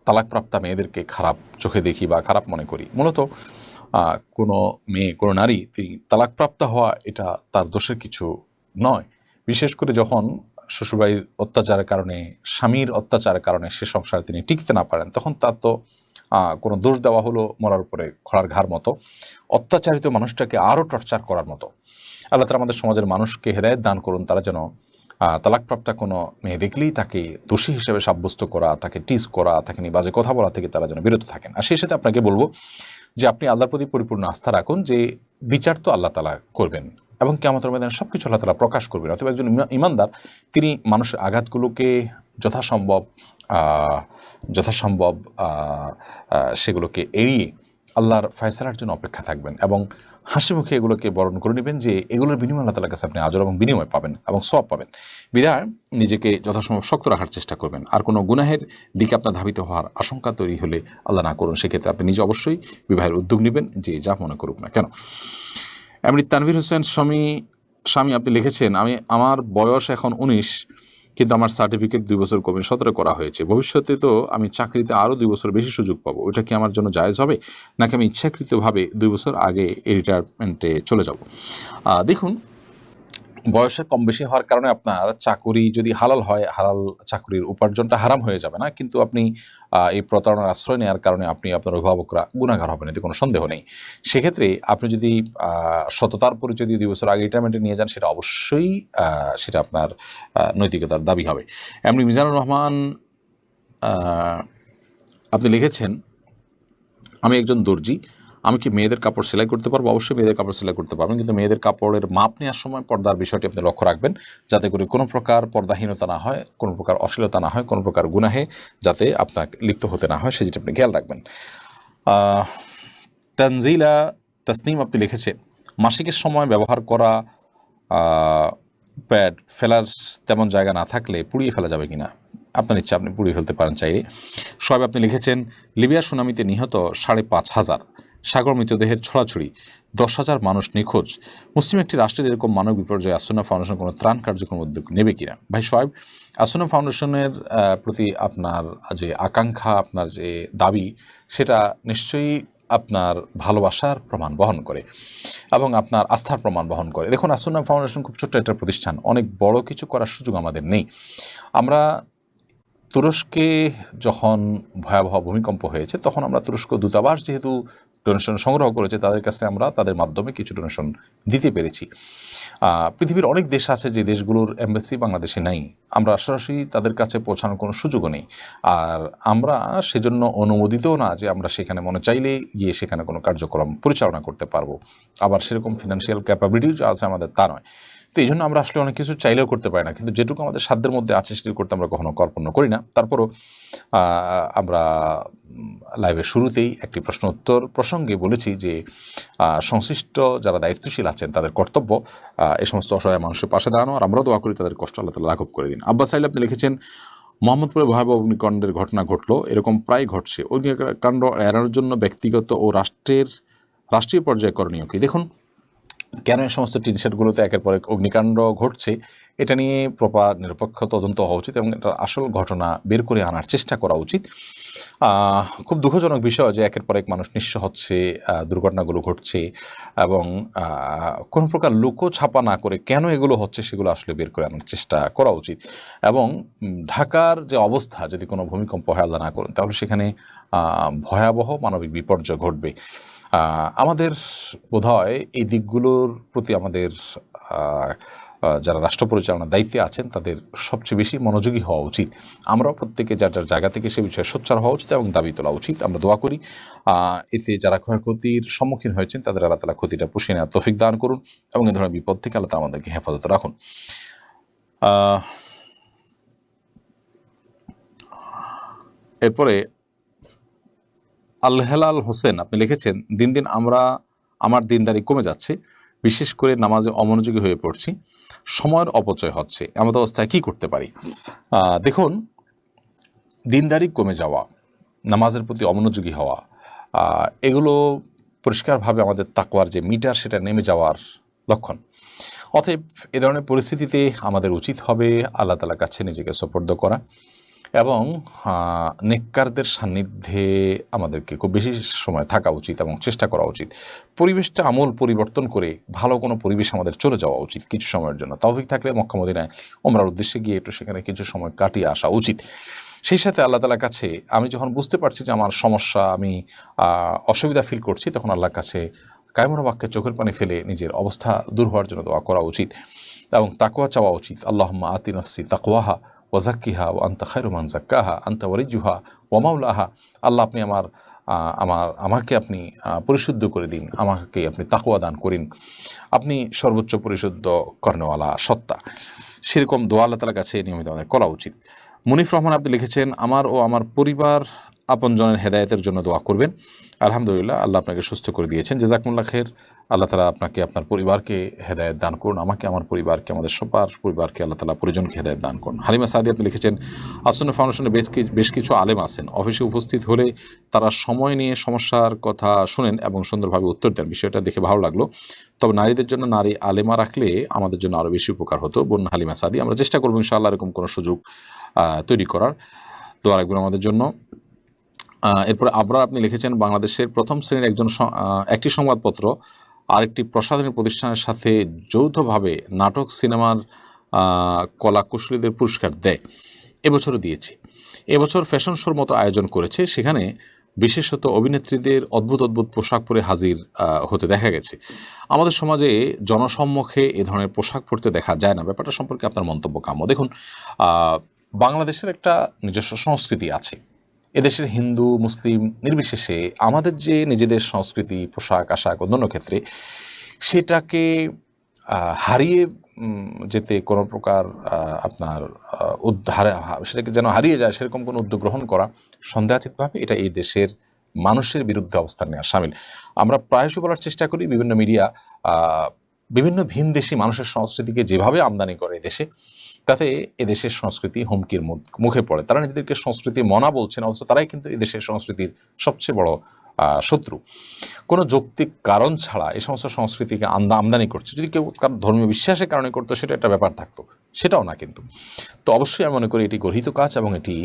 Speaker 3: তালাকপ্রাপ্তা মেয়েদেরকে খারাপ চোখে দেখি বা খারাপ মনে করি। মূলত কোনো মেয়ে, কোনো নারী তিনি তালাকপ্রাপ্ত হওয়া এটা তার দোষের কিছু নয়। বিশেষ করে যখন শ্বশুরবাড়ির অত্যাচারের কারণে, স্বামীর অত্যাচারের কারণে সে সংসারে তিনি টিকতে না পারেন, তখন তার তো কোনো দোষ দেওয়া হলো মরার উপরে খড়ার ঘাড় মতো, অত্যাচারিত মানুষটাকে আরও টর্চার করার মতো। আল্লাহ তাআলা আমাদের সমাজের মানুষকে হেদায়েত দান করুন, তারা যেন তালাকপ্রাপ্তা কোনো মেয়ে দেখলেই তাকে দোষী হিসেবে সাব্যস্ত করা, তাকে টিজ করা, তাকে নিয়ে বাজে কথা বলা থেকে তারা যেন বিরত থাকেন। আর সেই সাথে আপনাকে বলবো যে আপনি আল্লাহর প্রতি পরিপূর্ণ আস্থা রাখুন যে বিচার তো আল্লাহ তাআলা করবেন এবং কিয়ামতের ময়দানে সব কিছু আল্লাহ তাআলা প্রকাশ করবেন। অথবা একজন ইমানদার তিনি মানুষের আঘাতগুলোকে যথাসম্ভব সেগুলোকে এড়িয়ে আল্লাহর ফয়সালার জন্য অপেক্ষা থাকবেন এবং হাসি মুখে এগুলোকে বরণ করে নেবেন যে এগুলোর বিনিময় আল্লাহ তাআলার কাছে আপনি আজর এবং বিনিময় পাবেন এবং সওয়াব পাবেন। বিধায় নিজেকে যথাসম্ভব শক্ত রাখার চেষ্টা করবেন। আর কোনো গুনাহের দিকে আপনার ধাবিত হওয়ার আশঙ্কা তৈরি হলে আল্লাহ না করুন, সেক্ষেত্রে আপনি নিজে অবশ্যই বিবাহের উদ্যোগ নেবেন, যে যা মনে করুক না কেন। এমনি তানভীর হোসেন স্বামী আপনি লিখেছেন, আমার বয়স এখন 19, কিন্তু আমার সার্টিফিকেট 2 বছর কমে 17 করা হয়েছে। ভবিষ্যতে তো আমি চাকরিতে আরও 2 বছর বেশি সুযোগ পাবো, ওইটা কি আমার জন্য জায়েজ হবে, নাকি আমি ইচ্ছাকৃতভাবে 2 বছর আগে রিটায়ারমেন্টে চলে যাব? দেখুন, বয়সের কম বেশি হওয়ার কারণে আপনার চাকরি যদি হালাল হয়, হালাল চাকরির উপার্জনটা হারাম হয়ে যাবে না, কিন্তু আপনি এই প্রতারণার আশ্রয় নেওয়ার কারণে আপনি আপনার অভিভাবকরা গুনাহগার হবেন, এতে কোনো সন্দেহ নেই। সেক্ষেত্রে আপনি যদি সততার পরিচয় দিয়ে 2 বছর আগে রিটায়ারমেন্টে নিয়ে যান, সেটা অবশ্যই সেটা আপনার নৈতিকতার দাবি হবে। এমনি মিজানুর রহমান আপনি লিখেছেন, আমি একজন দর্জি, আমি কি মেয়েদের কাপড় সেলাই করতে পারবো? অবশ্যই মেয়েদের কাপড় সেলাই করতে পারবেন, কিন্তু মেয়েদের কাপড়ের মাপ নেওয়ার সময় পর্দার বিষয়টি আপনি লক্ষ্য রাখবেন, যাতে করে কোনো প্রকার পর্দাহীনতা না হয়, কোনো প্রকার অশ্লীলতা না হয়, কোনো প্রকার গুনাহে যাতে আপনাকে লিপ্ত হতে না হয়, সেটা আপনি খেয়াল রাখবেন। তানজিলা তাসনিম আপনি লিখেছেন, মাসিকের সময় ব্যবহার করা প্যাড ফেলার তেমন জায়গা না থাকলে পুড়িয়ে ফেলা যাবে কিনা? আপনার ইচ্ছা, আপনি পুড়িয়ে ফেলতে পারেন চাইলে। সব আপনি লিখেছেন, লিবিয়ার সুনামিতে নিহত 5,500, সাগর মৃতদেহের ছড়াছড়ি, 10,000 মানুষ নিখোঁজ। মুসলিম একটি রাষ্ট্রের এরকম মানব বিপর্যয়ে আসুন্নাহ ফাউন্ডেশন কোনো ত্রাণ কার্যক্রম উদ্যোগ নেবে কিনা? ভাই সোহাইব, আসুন্নাহ ফাউন্ডেশনের প্রতি আপনার যে আকাঙ্ক্ষা, আপনার যে দাবি, সেটা নিশ্চয়ই আপনার ভালোবাসার প্রমাণ বহন করে এবং আপনার আস্থার প্রমাণ বহন করে। দেখুন, আসুন্নাহ ফাউন্ডেশন খুব ছোট্ট একটা প্রতিষ্ঠান, অনেক বড় কিছু করার সুযোগ আমাদের নেই। আমরা তুরস্কে যখন ভয়াবহ ভূমিকম্প হয়েছে, তখন আমরা তুরস্ক দূতাবাস যেহেতু ডোনেশন সংগ্রহ করেছে, তাদের কাছে আমরা তাদের মাধ্যমে কিছু ডোনেশন দিতে পেরেছি। পৃথিবীর অনেক দেশ আছে যে দেশগুলোর এম্বাসি বাংলাদেশে নাই, আমরা সরাসরি তাদের কাছে পৌঁছানোর কোনো সুযোগও নেই, আর আমরা সেজন্য অনুমোদিতও না যে আমরা সেখানে মনে চাইলে গিয়ে সেখানে কোনো কার্যক্রম পরিচালনা করতে পারবো। আবার সেরকম ফিনান্সিয়াল ক্যাপাবিলিটিও যে আছে আমাদের, তা নয়। তো এই জন্য আমরা আসলে অনেক কিছু চাইলেও করতে পারি না, কিন্তু যেটুকু আমাদের সাধ্যের মধ্যে আছে সেটি করতে আমরা কখনো কল্পনা করি না। তারপরও আমরা লাইভের শুরুতেই একটি প্রশ্ন উত্তর প্রসঙ্গে বলেছি যে সংশ্লিষ্ট যারা দায়িত্বশীল আছেন তাদের কর্তব্য এই সমস্ত অসহায় মানুষের পাশে দাঁড়ানো, আর আমরাও দোয়া করি তাদের কষ্ট আল্লাহ তাআলা লাঘব করে দিন। আব্বাস সাইল আপনি লিখেছেন, মোহাম্মদপুরে ভয়াবহ অগ্নিকাণ্ডের ঘটনা ঘটলো, এরকম প্রায় ঘটছে, অগ্নিকাণ্ড এড়ানোর জন্য ব্যক্তিগত ও রাষ্ট্রীয় পর্যায়ে করণীয় কি? দেখুন, কেন এই সমস্ত টিনশেডগুলোতে একের পর এক অগ্নিকাণ্ড ঘটছে, এটা নিয়ে প্রপার নিরপেক্ষ তদন্ত হওয়া উচিত এবং এটার আসল ঘটনা বের করে আনার চেষ্টা করা উচিত। খুব দুঃখজনক বিষয় যে একের পর এক মানুষ নিঃস্ব হচ্ছে, দুর্ঘটনাগুলো ঘটছে এবং কোনো প্রকার লুকোছাপা না করে কেন এগুলো হচ্ছে সেগুলো আসলে বের করে আনার চেষ্টা করা উচিত। এবং ঢাকার যে অবস্থা, যদি কোনো ভূমিকম্প হয় আল্লাহ না করুন, তাহলে সেখানে ভয়াবহ মানবিক বিপর্যয় ঘটবে। আমাদের বোধহয় এই দিকগুলোর প্রতি আমাদের যারা রাষ্ট্র পরিচালনার দায়িত্বে আছেন তাদের সবচেয়ে বেশি মনোযোগী হওয়া উচিত। আমরাও প্রত্যেকে যার যার জায়গা থেকে সে বিষয়ে সোচ্চার হওয়া উচিত এবং দাবি তোলা উচিত। আমরা দোয়া করি এতে যারা ক্ষয়ক্ষতির সম্মুখীন হয়েছেন তাদের আল্লাহ তাআলা ক্ষতিটা পুষিয়ে নেওয়ার তৌফিক দান করুন এবং এ ধরনের বিপদ থেকে আল্লাহ তাআলা আমাদেরকে হেফাজত রাখুন। এরপরে আল হেলাল হোসেন আপনি লিখেছেন, দিন দিন আমার দিনদারি কমে যাচ্ছে, বিশেষ করে নামাজে অমনোযোগী হয়ে পড়ছি, সময়ের অপচয় হচ্ছে, এমন অবস্থায় কি করতে পারি? দেখুন, দিনদারি কমে যাওয়া, নামাজের প্রতি অমনোযোগী হওয়া, এগুলো পরিষ্কারভাবে আমাদের তাকওয়ার যে মিটার সেটা নেমে যাওয়ার লক্ষণ। অতএব এ ধরনের পরিস্থিতিতে আমাদের উচিত হবে আল্লাহ তাআলার কাছে নিজেকে সোপর্দ করা এবং নেককারদের সান্নিধ্যে আমাদেরকে খুব বেশি সময় থাকা উচিত এবং চেষ্টা করা উচিত। পরিবেশটা আমূল পরিবর্তন করে ভালো কোনো পরিবেশ আমাদের চলে যাওয়া উচিত কিছু সময়ের জন্য। তৌফিক থাকলে মক্কা মদিনায় ওমরার উদ্দেশ্যে গিয়ে একটু সেখানে কিছু সময় কাটিয়ে আসা উচিত। সেই সাথে আল্লাহ তাআলার কাছে আমি যখন বুঝতে পারছি যে আমার সমস্যা, আমি অসুবিধা ফিল করছি, তখন আল্লাহর কাছে কায়মন বাক্যে চোখের পানি ফেলে নিজের অবস্থা দূর হওয়ার জন্য দোয়া করা উচিত এবং তাকওয়া চাওয়া উচিত। আল্লাহুম্মা আতি নাফসি তাকওয়াহা ওয়াজাক্কিহা ওয়া আনতা খায়রু মান যাক্কাহা আনতা ওয়ালিয়ুহা ওয়া মাওলাহা। আল্লাহ আপনি আমাকে আপনি পরিশুদ্ধ করে দিন, আমাকে আপনি তাকওয়া দান করেন, আপনি সর্বোচ্চ পরিশুদ্ধ কর্নেওয়ালা সত্তা। সেরকম দোয়া আল্লাহ তাআলার কাছে নিয়মিত আমাদের করা উচিত। মুনিফ রহমান আপনি লিখেছেন, আমার ও আমার পরিবার আপনজনের হেদায়েতের জন্য দোয়া করবেন। আলহামদুলিল্লাহ, আল্লাহ আপনাকে সুস্থ করে দিয়েছেন, জাযাকুমুল্লাহ খের। আল্লাহ তাআলা আপনাকে আপনার পরিবারকে হেদায়েত দান করুন, আমাকে আমার পরিবারকে, আমাদের সবার পরিবারকে আল্লাহ তাআলা পরিজনকে হেদায়েত দান করুন। হালিমা সাদি আপনি লিখেছেন, আসন্ন ফাউন্ডেশনে বেশ কিছু আলেম আছেন, অফিসে উপস্থিত হলে তারা সময় নিয়ে সমস্যার কথা শুনেন এবং সুন্দরভাবে উত্তর দেন, বিষয়টা দেখে ভালো লাগলো। তবে নারীদের জন্য নারী আলেমা রাখলে আমাদের জন্য আরও বেশি উপকার হতো। বোন হালিমা সাদি, আমরা চেষ্টা করবো ইনশাআল্লাহ এরকম কোনো সুযোগ তৈরি করার। দোয়া রাখবেন আমাদের জন্য। এরপরে আবরার আপনি লিখেছেন, বাংলাদেশের প্রথম শ্রেণীর একটি সংবাদপত্র আরেকটি প্রসাধনী প্রতিষ্ঠানের সাথে যৌথভাবে নাটক সিনেমার কলাকুশলীদের পুরস্কার দেয়, এবছরও দিয়েছে। এবছর ফ্যাশন শোর মতো আয়োজন করেছে, সেখানে বিশেষত অভিনেত্রীদের অদ্ভুত অদ্ভুত পোশাক পরে হাজির হতে দেখা গেছে। আমাদের সমাজে জনসম্মুখে এ ধরনের পোশাক পরতে দেখা যায় না, ব্যাপারটা সম্পর্কে আপনার মন্তব্য কাম্য। দেখুন, বাংলাদেশের একটা নিজস্ব সংস্কৃতি আছে। এদেশের হিন্দু মুসলিম নির্বিশেষে আমাদের যে নিজেদের সংস্কৃতি, পোশাক আশাক অন্যান্য ক্ষেত্রে সেটাকে হারিয়ে যেতে কোনো প্রকার আপনার সেটাকে যেন হারিয়ে যায় সেরকম কোনো উদ্যোগ গ্রহণ করা সন্দেহাতীতভাবে এটা এই দেশের মানুষের বিরুদ্ধে অবস্থান নেওয়া শামিল। আমরা প্রায়শই বলার চেষ্টা করি, বিভিন্ন মিডিয়া বিভিন্ন ভিনদেশি মানুষের সংস্কৃতিকে যেভাবে আমদানি করে দেশে, তাতে এদেশের সংস্কৃতি হুমকির মুখে পড়ে। তারা নিজেদেরকে সংস্কৃতি মনা বলছেন, অথচ তারাই কিন্তু এদেশের সংস্কৃতির সবচেয়ে বড় শত্রু। কোনো যৌক্তিক কারণ ছাড়া এই সমস্ত সংস্কৃতিকে আমদানি করছে। যদি কেউ কারণ ধর্মীয় বিশ্বাসের কারণে করতো সেটা একটা ব্যাপার থাকতো, সেটাও না কিন্তু। তো অবশ্যই আমি মনে করি এটি গর্হিত কাজ এবং এটি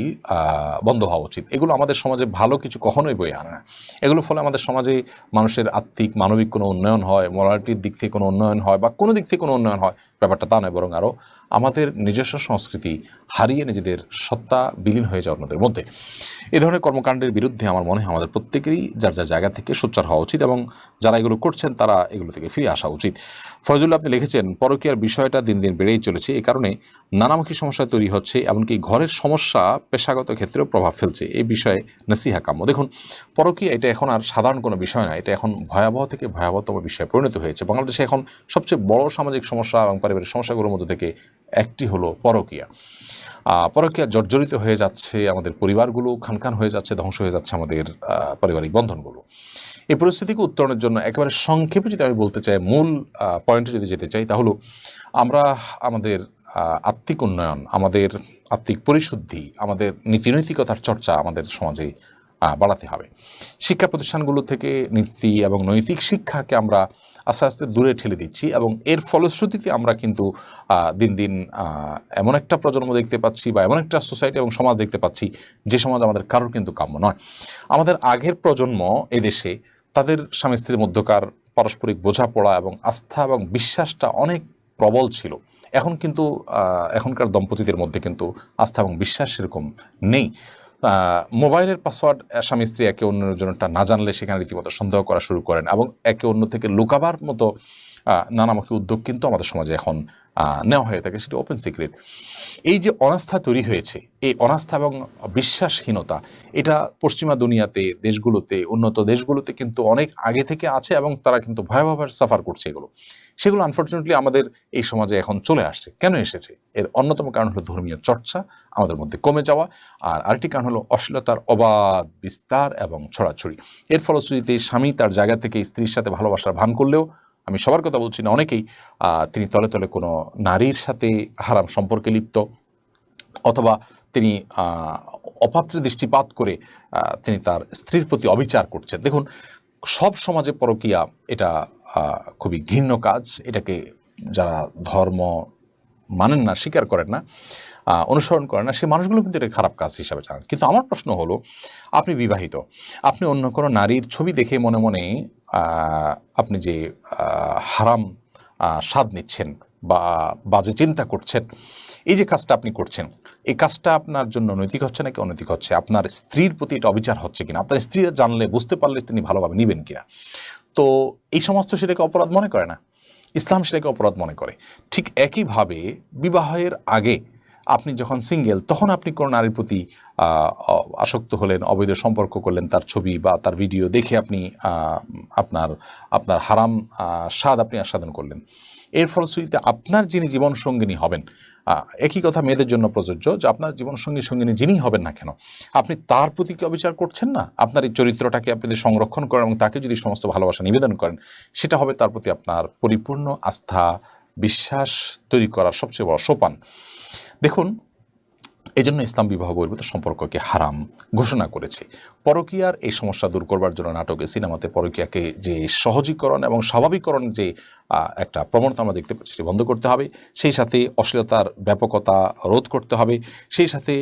Speaker 3: বন্ধ হওয়া উচিত। এগুলো আমাদের সমাজে ভালো কিছু কখনোই বয়ে আনে না। এগুলোর ফলে আমাদের সমাজে মানুষের আত্মিক মানবিক কোনো উন্নয়ন হয়, মোরালিটির দিক থেকে কোনো উন্নয়ন হয় বা কোনো দিক থেকে কোনো উন্নয়ন হয়, ব্যাপারটা তা নয়, বরং আরও আমাদের নিজস্ব সংস্কৃতি হারিয়ে নিজেদের সত্তা বিলীন হয়ে যায় অন্যদের মধ্যে। এ ধরনের কর্মকাণ্ডের বিরুদ্ধে আমার মনে হয় আমাদের প্রত্যেকেরই যার যার জায়গা থেকে সোচ্চার হওয়া উচিত এবং যারা এগুলো করছেন তারা এগুলো থেকে ফিরে আসা উচিত। ফয়জুল্লাহ আপনি লিখেছেন, পরকীয়ার বিষয়টা দিন দিন বেড়েই চলেছে, এই কারণে নানামুখী সমস্যা তৈরি হচ্ছে, এমনকি ঘরের সমস্যা পেশাগত ক্ষেত্রেও প্রভাব ফেলছে। এই বিষয়ে নসিহা কাম্য। দেখুন, পরকীয়া এটা এখন আর সাধারণ কোনো বিষয় না, এটা এখন ভয়াবহ থেকে ভয়াবহতম বিষয়ে পরিণত হয়েছে। বাংলাদেশে এখন সবচেয়ে বড় সামাজিক সমস্যা এবং পারিবারিক সমস্যাগুলোর মধ্যে থেকে একটি হলো পরকীয়া। পরকীয়া জর্জরিত হয়ে যাচ্ছে আমাদের পরিবারগুলো, খানখান হয়ে যাচ্ছে, ধ্বংস হয়ে যাচ্ছে আমাদের পারিবারিক বন্ধনগুলো। এই পরিস্থিতিকে উত্তরণের জন্য একেবারে সংক্ষেপে যদি আমি বলতে চাই, মূল পয়েন্টে যদি যেতে চাই, তাহলে আমরা আমাদের আত্মিক উন্নয়ন, আমাদের আত্মিক পরিশুদ্ধি, আমাদের নীতিনৈতিকতার চর্চা আমাদের সমাজে বাড়াতে হবে। শিক্ষা প্রতিষ্ঠানগুলো থেকে নীতি এবং নৈতিক শিক্ষাকে আমরা আস্তে আস্তে দূরে ঠেলে দিচ্ছি এবং এর ফলশ্রুতিতে আমরা কিন্তু দিন দিন এমন একটা প্রজন্ম দেখতে পাচ্ছি বা এমন একটা সোসাইটি এবং সমাজ দেখতে পাচ্ছি যে সমাজ আমাদের কারোর কিন্তু কাম্য নয়। আমাদের আগের প্রজন্ম এদেশে তাদের স্বামী স্ত্রীর মধ্যকার পারস্পরিক বোঝাপড়া এবং আস্থা এবং বিশ্বাসটা অনেক প্রবল ছিল। এখন কিন্তু এখনকার দম্পতিদের মধ্যে কিন্তু আস্থা এবং বিশ্বাস সেরকম নেই। মোবাইলের পাসওয়ার্ড স্বামী স্ত্রী একে অন্যের জন্যটা না জানলে সেখানে রীতিমতো সন্দেহ করা শুরু করেন এবং একে অন্য থেকে লুকাবার মতো নানামুখী উদ্যোগ কিন্তু আমাদের সমাজে এখন নেওয়া হয়ে থাকে, সেটা ওপেন সিক্রেট। এই যে অনাস্থা তৈরি হয়েছে, এই অনাস্থা এবং বিশ্বাসহীনতা, এটা পশ্চিমা দুনিয়াতে, দেশগুলোতে, উন্নত দেশগুলোতে কিন্তু অনেক আগে থেকে আছে এবং তারা কিন্তু ভয়াবহ সাফার করছে সেগুলো আনফর্চুনেটলি আমাদের এই সমাজে এখন চলে আসছে। কেন এসেছে? এর অন্যতম কারণ হলো ধর্মীয় চর্চা আমাদের মধ্যে কমে যাওয়া, আর আরেকটি কারণ হলো অশ্লীলতার অবাধ বিস্তার এবং ছড়াছড়ি। এর ফলশ্রুতিতে স্বামী তার জায়গা থেকে স্ত্রীর সাথে ভালোবাসার ভান করলেও, আমি সবার কথা বলছি না, অনেকেই তিনি তলে তলে কোনো নারীর সাথে হারাম সম্পর্কে লিপ্ত, অথবা তিনি অপাত্রে দৃষ্টিপাত করে তিনি তার স্ত্রীর প্রতি অবিচার করছেন। দেখুন, সব সমাজে পরকীয়া এটা খুবই ঘৃণ্য কাজ। এটাকে যারা ধর্ম মানেন না, স্বীকার করেন না, অনুসরণ করেন না, সেই মানুষগুলো কিন্তু এটা খারাপ কাজ হিসাবে জানেন। কিন্তু আমার প্রশ্ন হলো, আপনি বিবাহিত, আপনি অন্য কোনো নারীর ছবি দেখে মনে মনে আপনি যে হারাম স্বাদ নিচ্ছেন বা বাজে চিন্তা করছেন, এই যে কাজটা আপনি করছেন, এই কাজটা আপনার জন্য নৈতিক হচ্ছে নাকি অনৈতিক হচ্ছে? আপনার স্ত্রীর প্রতি এটা অবিচার হচ্ছে কিনা? আপনার স্ত্রীরা জানলে, বুঝতে পারলে তিনি ভালোভাবে নেবেন কিনা? তো এই সমস্ত সেটাকে অপরাধ মনে করে না, ইসলাম সেটাকে অপরাধ মনে করে। ঠিক একইভাবে বিবাহের আগে আপনি যখন সিঙ্গেল, তখন আপনি কোনো নারীর প্রতি আসক্ত হলেন, অবৈধ সম্পর্ক করলেন, তার ছবি বা তার ভিডিও দেখে আপনি আপনার হারাম স্বাদ আপনি আস্বাদন করলেন। এর ফলশ্রুতিতে আপনার যিনি জীবনসঙ্গিনী হবেন, একই কথা মেয়েদের জন্য প্রযোজ্য, যে আপনার জীবনসঙ্গিনী যিনি হবেন না কেন, আপনি তার প্রতি কি অবিচার করছেন না? আপনার এই চরিত্রটাকে আপনি যদি সংরক্ষণ করেন এবং তাকে যদি সমস্ত ভালোবাসা নিবেদন করেন, সেটা হবে তার প্রতি আপনার পরিপূর্ণ আস্থা, বিশ্বাস তৈরি করার সবচেয়ে বড় সোপান। দেখুন, এই জন্য ইসলাম বিবাহ বহির্ভূত সম্পর্ককে হারাম ঘোষণা করেছে। পরকীয়ার এই সমস্যা দূর করবার জন্য নাটকে, সিনেমাতে পরকীয়াকে যে সহজীকরণ এবং স্বাভাবিকরণ যে একটা প্রবণতা আমরা দেখতে পাচ্ছি, সেটি বন্ধ করতে হবে। সেই সাথে অশ্লীলতার ব্যাপকতা রোধ করতে হবে। সেই সাথে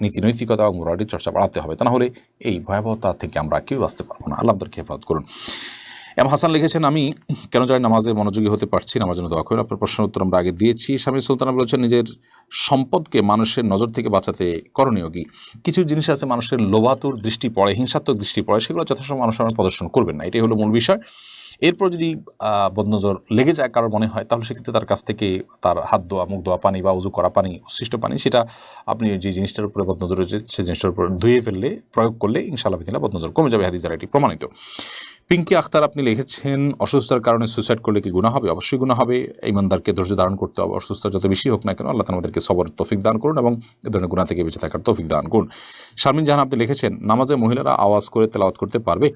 Speaker 3: নীতি নৈতিকতা এবং মোরালিটির চর্চা বাড়াতে হবে। তা না হলে এই ভয়াবহতা থেকে আমরা কেউ বাঁচতে পারবো না। আল্লাহ আমাদেরকে হেফাজত করুন। এম হাসান লিখেছেন, আমি কেন জানি নামাজে মনোযোগী হতে পারছি না, আমার জন্য দোয়া করুন। আপনার প্রশ্নের উত্তর আমরা আগে দিয়েছি। স্বামী সুলতানা বলেছেন, নিজের সম্পদকে মানুষের নজর থেকে বাঁচাতে করণীয় কি? কিছু জিনিস আছে মানুষের লোভাতুর দৃষ্টি পড়ে, হিংসাত্মক দৃষ্টি পড়ে, সেগুলো যথেষ্ট মানুষ প্রদর্শন করবেন না, এটাই হলো মূল বিষয়। এরপর যদি বদনজর লেগে যায় কারোর মনে হয়, তাহলে সেক্ষেত্রে তার কাছ থেকে তার হাত ধোয়া, মুখ ধোয়া পানি বা উজু করা পানি, উচ্ছিষ্ট পানি, সেটা আপনি যে জিনিসটার উপরে বদনজর রয়েছে সেই জিনিসটার উপর ধুয়ে ফেললে, প্রয়োগ করলে ইনশাআল্লাহ বিদিল্লাহ বদনজর কমে যাবে। হাদিস দ্বারা এটি প্রমাণিত। পিঙ্কি আখতার আপনি লিখেছেন, অসুস্থতার কারণে সুইসাইড করলে কি গুনাহ হবে? অবশ্যই গুনাহ হবে। ইমানদারকে ধৈর্য ধারণ করতে হবে। অসুস্থতা যত বেশি হোক না কেন, আল্লাহ তাআলা আমাদেরকে সবর তৌফিক দান করুন এবং এ ধরনের গুনাহ থেকে বেঁচে থাকার তৌফিক দান করুন। শারমিন জাহান আপনি লিখেছেন, নামাজে মহিলারা আওয়াজ করে তেলাওয়াত করতে পারবে?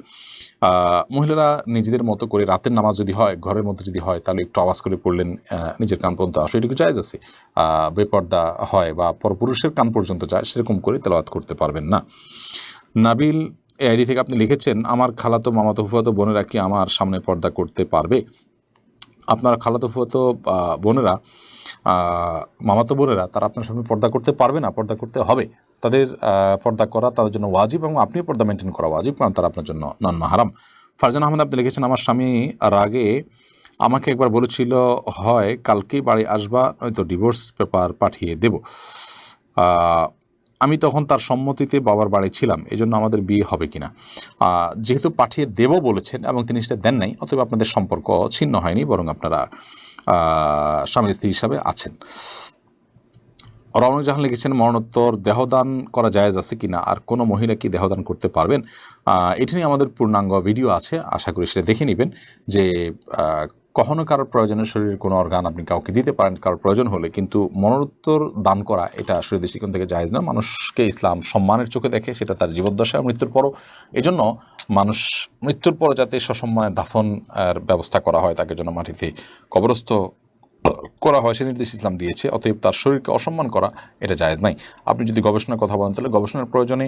Speaker 3: মহিলারা নিজেদের মতো করে, রাতের নামাজ যদি হয়, ঘরের মধ্যে যদি হয়, তাহলে একটু আওয়াজ করে পড়লেন, নিজের কান পর্যন্ত আসলে এটুকু জায়েজ আছে। বেপর্দা হয় বা পরপুরুষের কান পর্যন্ত যায়, সেরকম করে তেলাওয়াত করতে পারবেন না। নাবিল এই আইডি থেকে আপনি লিখেছেন, আমার খালাতো মামাতো ফুফাতো বোনেরা কি আমার সামনে পর্দা করতে পারবে? আপনার খালাতো ফুফাতো বোনেরা, মামাতো বোনেরা, তারা আপনার সামনে পর্দা করতে পারবে না, পর্দা করতে হবে। তাদের পর্দা করা তাদের জন্য ওয়াজিব এবং আপনিও পর্দা মেনটেন করা ওয়াজিব, কারণ তারা আপনার জন্য নন মাহারাম। ফারজান আহমেদ আপনি লিখেছেন, আমার স্বামী রাগে আমাকে একবার বলেছিল, হয় কালকেই বাড়ি আসবা, নয়তো ডিভোর্স পেপার পাঠিয়ে দেব। আমি তখন তার সম্মতিতে বাবার বাড়ি ছিলাম, এই জন্য আমাদের বিয়ে হবে কিনা? যেহেতু পাঠিয়ে দেব বলেছেন এবং তিনি সেটা দেন নাই, অতএব আপনাদের সম্পর্ক ছিন্ন হয়নি, বরং আপনারা স্বামী স্ত্রী হিসাবে আছেন। রওনক জাহান লিখেছেন, মরণোত্তর দেহদান করা জায়েজ আছে কিনা, আর কোনো মহিলা কি দেহদান করতে পারবেন? এটি নিয়ে আমাদের পূর্ণাঙ্গ ভিডিও আছে, আশা করি সেটা দেখে নেবেন। যে কখনো কারোর প্রয়োজনের শরীরের কোনো অর্গান আপনি কাউকে দিতে পারেন কারোর প্রয়োজন হলে, কিন্তু মরণোত্তর দান করা এটা শরীর দৃষ্টিকোণ থেকে জায়েজ না। মানুষকে ইসলাম সম্মানের চোখে দেখে, সেটা তার জীবদ্দশায় মৃত্যুর পরও। এজন্য মানুষ মৃত্যুর পর যাতে সসম্মানে দাফনের ব্যবস্থা করা হয়, তাকে যেন মাটিতে কবরস্থ করা হয়, সে নির্দেশ ইসলাম দিয়েছে। অতএব তার শরীরকে অসম্মান করা এটা জায়েজ নাই। আপনি যদি গবেষণার কথা বলেন, তাহলে গবেষণার প্রয়োজনে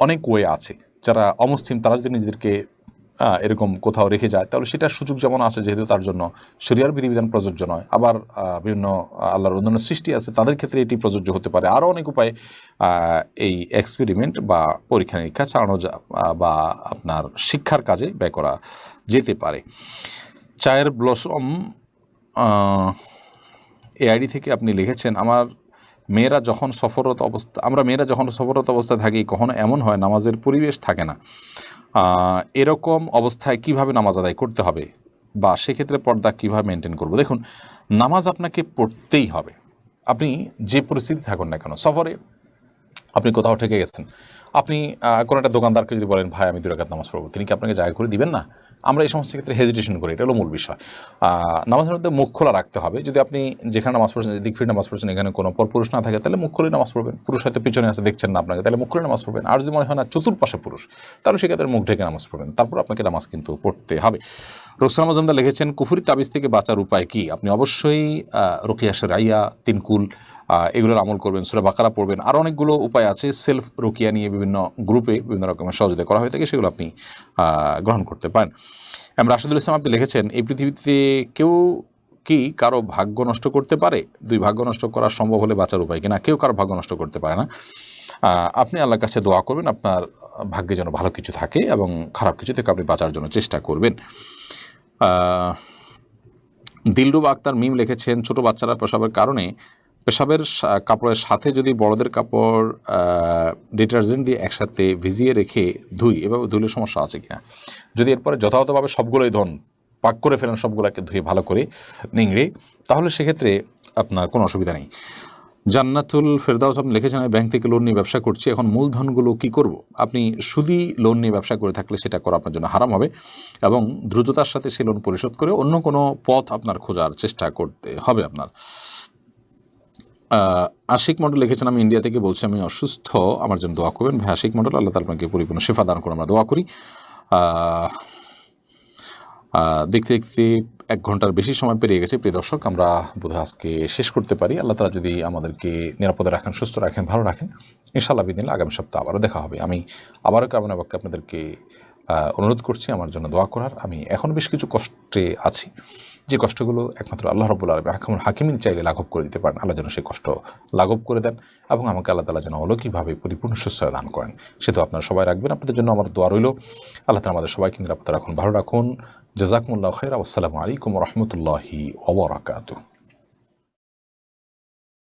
Speaker 3: অনেক ওয়ে আছে। যারা অমুসলিম তারা যদি নিজেদেরকে এরকম কোথাও রেখে যায়, তাহলে সেটার সুযোগ যেমন আছে, যেহেতু তার জন্য শরিয়ার বিধিবিধান প্রযোজ্য নয়। আবার বিভিন্ন আল্লাহর অন্যান্য সৃষ্টি আছে, তাদের ক্ষেত্রে এটি প্রযোজ্য হতে পারে। আরও অনেক উপায়ে এই এক্সপেরিমেন্ট বা পরীক্ষা নিরীক্ষা চালানো বা আপনার শিক্ষার কাজে ব্যয় করা যেতে পারে। চায়ের ব্লসম এই আইডি থেকে আপনি লিখেছেন, আমরা মেয়েরা যখন সফররত অবস্থায় থাকি, কখনো এমন হয় নামাজের পরিবেশ থাকে না, এরকম অবস্থায় কিভাবে নামাজ আদায় করতে হবে বা সেক্ষেত্রে পর্দা কিভাবে মেনটেন করব? দেখুন, নামাজ আপনাকে পড়তেই হবে। আপনি যে পরিস্থিতি থাকুন না কেন, সফরে আপনি কোথাও ঠেকে গেছেন, আপনি কোনো একটা দোকানদারকে যদি বলেন ভাই আমি 2 রাকাত নামাজ পড়বো, তিনি কি আপনাকে জায়গা করে দিবেন না? আমরা এই সমস্ত ক্ষেত্রে হেজিটেশন করি, এটা হলো মূল বিষয়। নামাজের মধ্যে মুখ খোলা রাখতে হবে। যদি আপনি যেখানে নামাজ পড়ছেন, দিক ফিরে নামাজ পড়ছেন, এখানে কোনো পুরুষ না থাকে, তাহলে মুখ খুলে নামাজ পড়বেন। পুরুষ হয়তো পিছনে আসে দেখছেন না আপনাকে, তাহলে মুখ খুলে নামাজ পড়বেন। আর যদি মনে হয় না চতুর্পাশে পুরুষ, তাহলে সেক্ষেত্রে মুখ ঢেকে নামাজ পড়বেন। তারপর আপনাকে নামাজ কিন্তু পড়তে হবে। রোকসানা মজুমদার লিখেছেন কুফরি তাবিজ থেকে বাঁচার উপায় কি? আপনি অবশ্যই রুকিয়া শরঈয়া, 3 কুল এগুলোর আমল করবেন, সূরা বাকারা পড়বেন। আরও অনেকগুলো উপায় আছে সেলফ রুকিয়া নিয়ে বিভিন্ন গ্রুপে বিভিন্ন রকমের সহযোগিতা করা হয়ে থাকে, সেগুলো আপনি গ্রহণ করতে পারেন। রাশিদুল ইসলাম আপনি লিখেছেন এই পৃথিবীতে কেউ কি কারো ভাগ্য নষ্ট করতে পারে? 2 ভাগ্য নষ্ট করা সম্ভব হলে বাঁচার উপায় কিনা? কেউ কারো ভাগ্য নষ্ট করতে পারে না। আপনি আল্লাহর কাছে দোয়া করবেন আপনার ভাগ্যে যেন ভালো কিছু থাকে এবং খারাপ কিছু থেকে আপনি বাঁচার জন্য চেষ্টা করবেন। দিলরুবা আক্তার মিম লিখেছেন ছোট বাচ্চারা পেশাবের কারণে পেশাবের কাপড়ের সাথে যদি বড়দের কাপড় ডিটারজেন্ট দিয়ে একসাথে ভিজিয়ে রেখে ধুই, এভাবে ধুলে সমস্যা আছে কিনা? যদি এরপরে যথাযথভাবে সবগুলোই ধন পাক করে ফেলেন, সবগুলোকে ধুয়ে ভালো করে নিংড়ে, তাহলে সেক্ষেত্রে আপনার কোনো অসুবিধা নেই। জান্নাতুল ফেরদাউস আপনি লিখেছেন আমি ব্যাংক থেকে লোন নিয়ে ব্যবসা করছি, এখন মূলধনগুলো কি করব? আপনি সুদি লোন নিয়ে ব্যবসা করে থাকলে সেটা করা আপনার জন্য হারাম হবে এবং দ্রুততার সাথে সেই লোন পরিশোধ করে অন্য কোনো পথ আপনার খোঁজার চেষ্টা করতে হবে আপনার। আশিক মণ্ডল লিখেছেন আমি ইন্ডিয়া থেকে বলছি, আমি অসুস্থ, আমার জন্য দোয়া করবেন। ভাই আশিক মণ্ডল, আল্লাহ তাআলা আপনাকে পরিপূর্ণ শিফা দান করে আমরা দোয়া করি। দেখতে দেখতে 1 ঘন্টার বেশি সময় পেরিয়ে গেছে। প্রিয় দর্শক, আমরা বোধহয় আজকে শেষ করতে পারি। আল্লাহ তাআলা যদি আমাদেরকে নিরাপদে রাখেন, সুস্থ রাখেন, ভালো রাখেন, ইনশাআল্লাহ বিদিনিল্লাহ আগামী সপ্তাহে আবারও দেখা হবে। আমি আবারও কামনা বাক্যে আপনাদেরকে অনুরোধ করছি আমার জন্য দোয়া করার। আমি এখন বেশ কিছু কষ্টে আছি, যে কষ্টগুলো একমাত্র আল্লাহ রাব্বুল আলামিন আহকামুল হাকিমিন চাইলে লাঘব করে দিতে পারেন। আল্লাহ যেন সেই কষ্ট লাঘব করে দেন এবং আমাকে আল্লাহ তাআলা যেন অলৌকিকভাবে পরিপূর্ণ সুস্থতা দান করেন, সেটা আপনারা সবাই রাখবেন। আপনাদের জন্য আমার দোয়া রইল। আল্লাহ তাআলা আমাদের সবাইকে নিরাপদে রাখুন, ভালো রাখুন। জাযাকুমুল্লাহু খাইরা। আসসালামু আলাইকুম ওয়া রাহমাতুল্লাহি ওয়া বারাকাতুহু।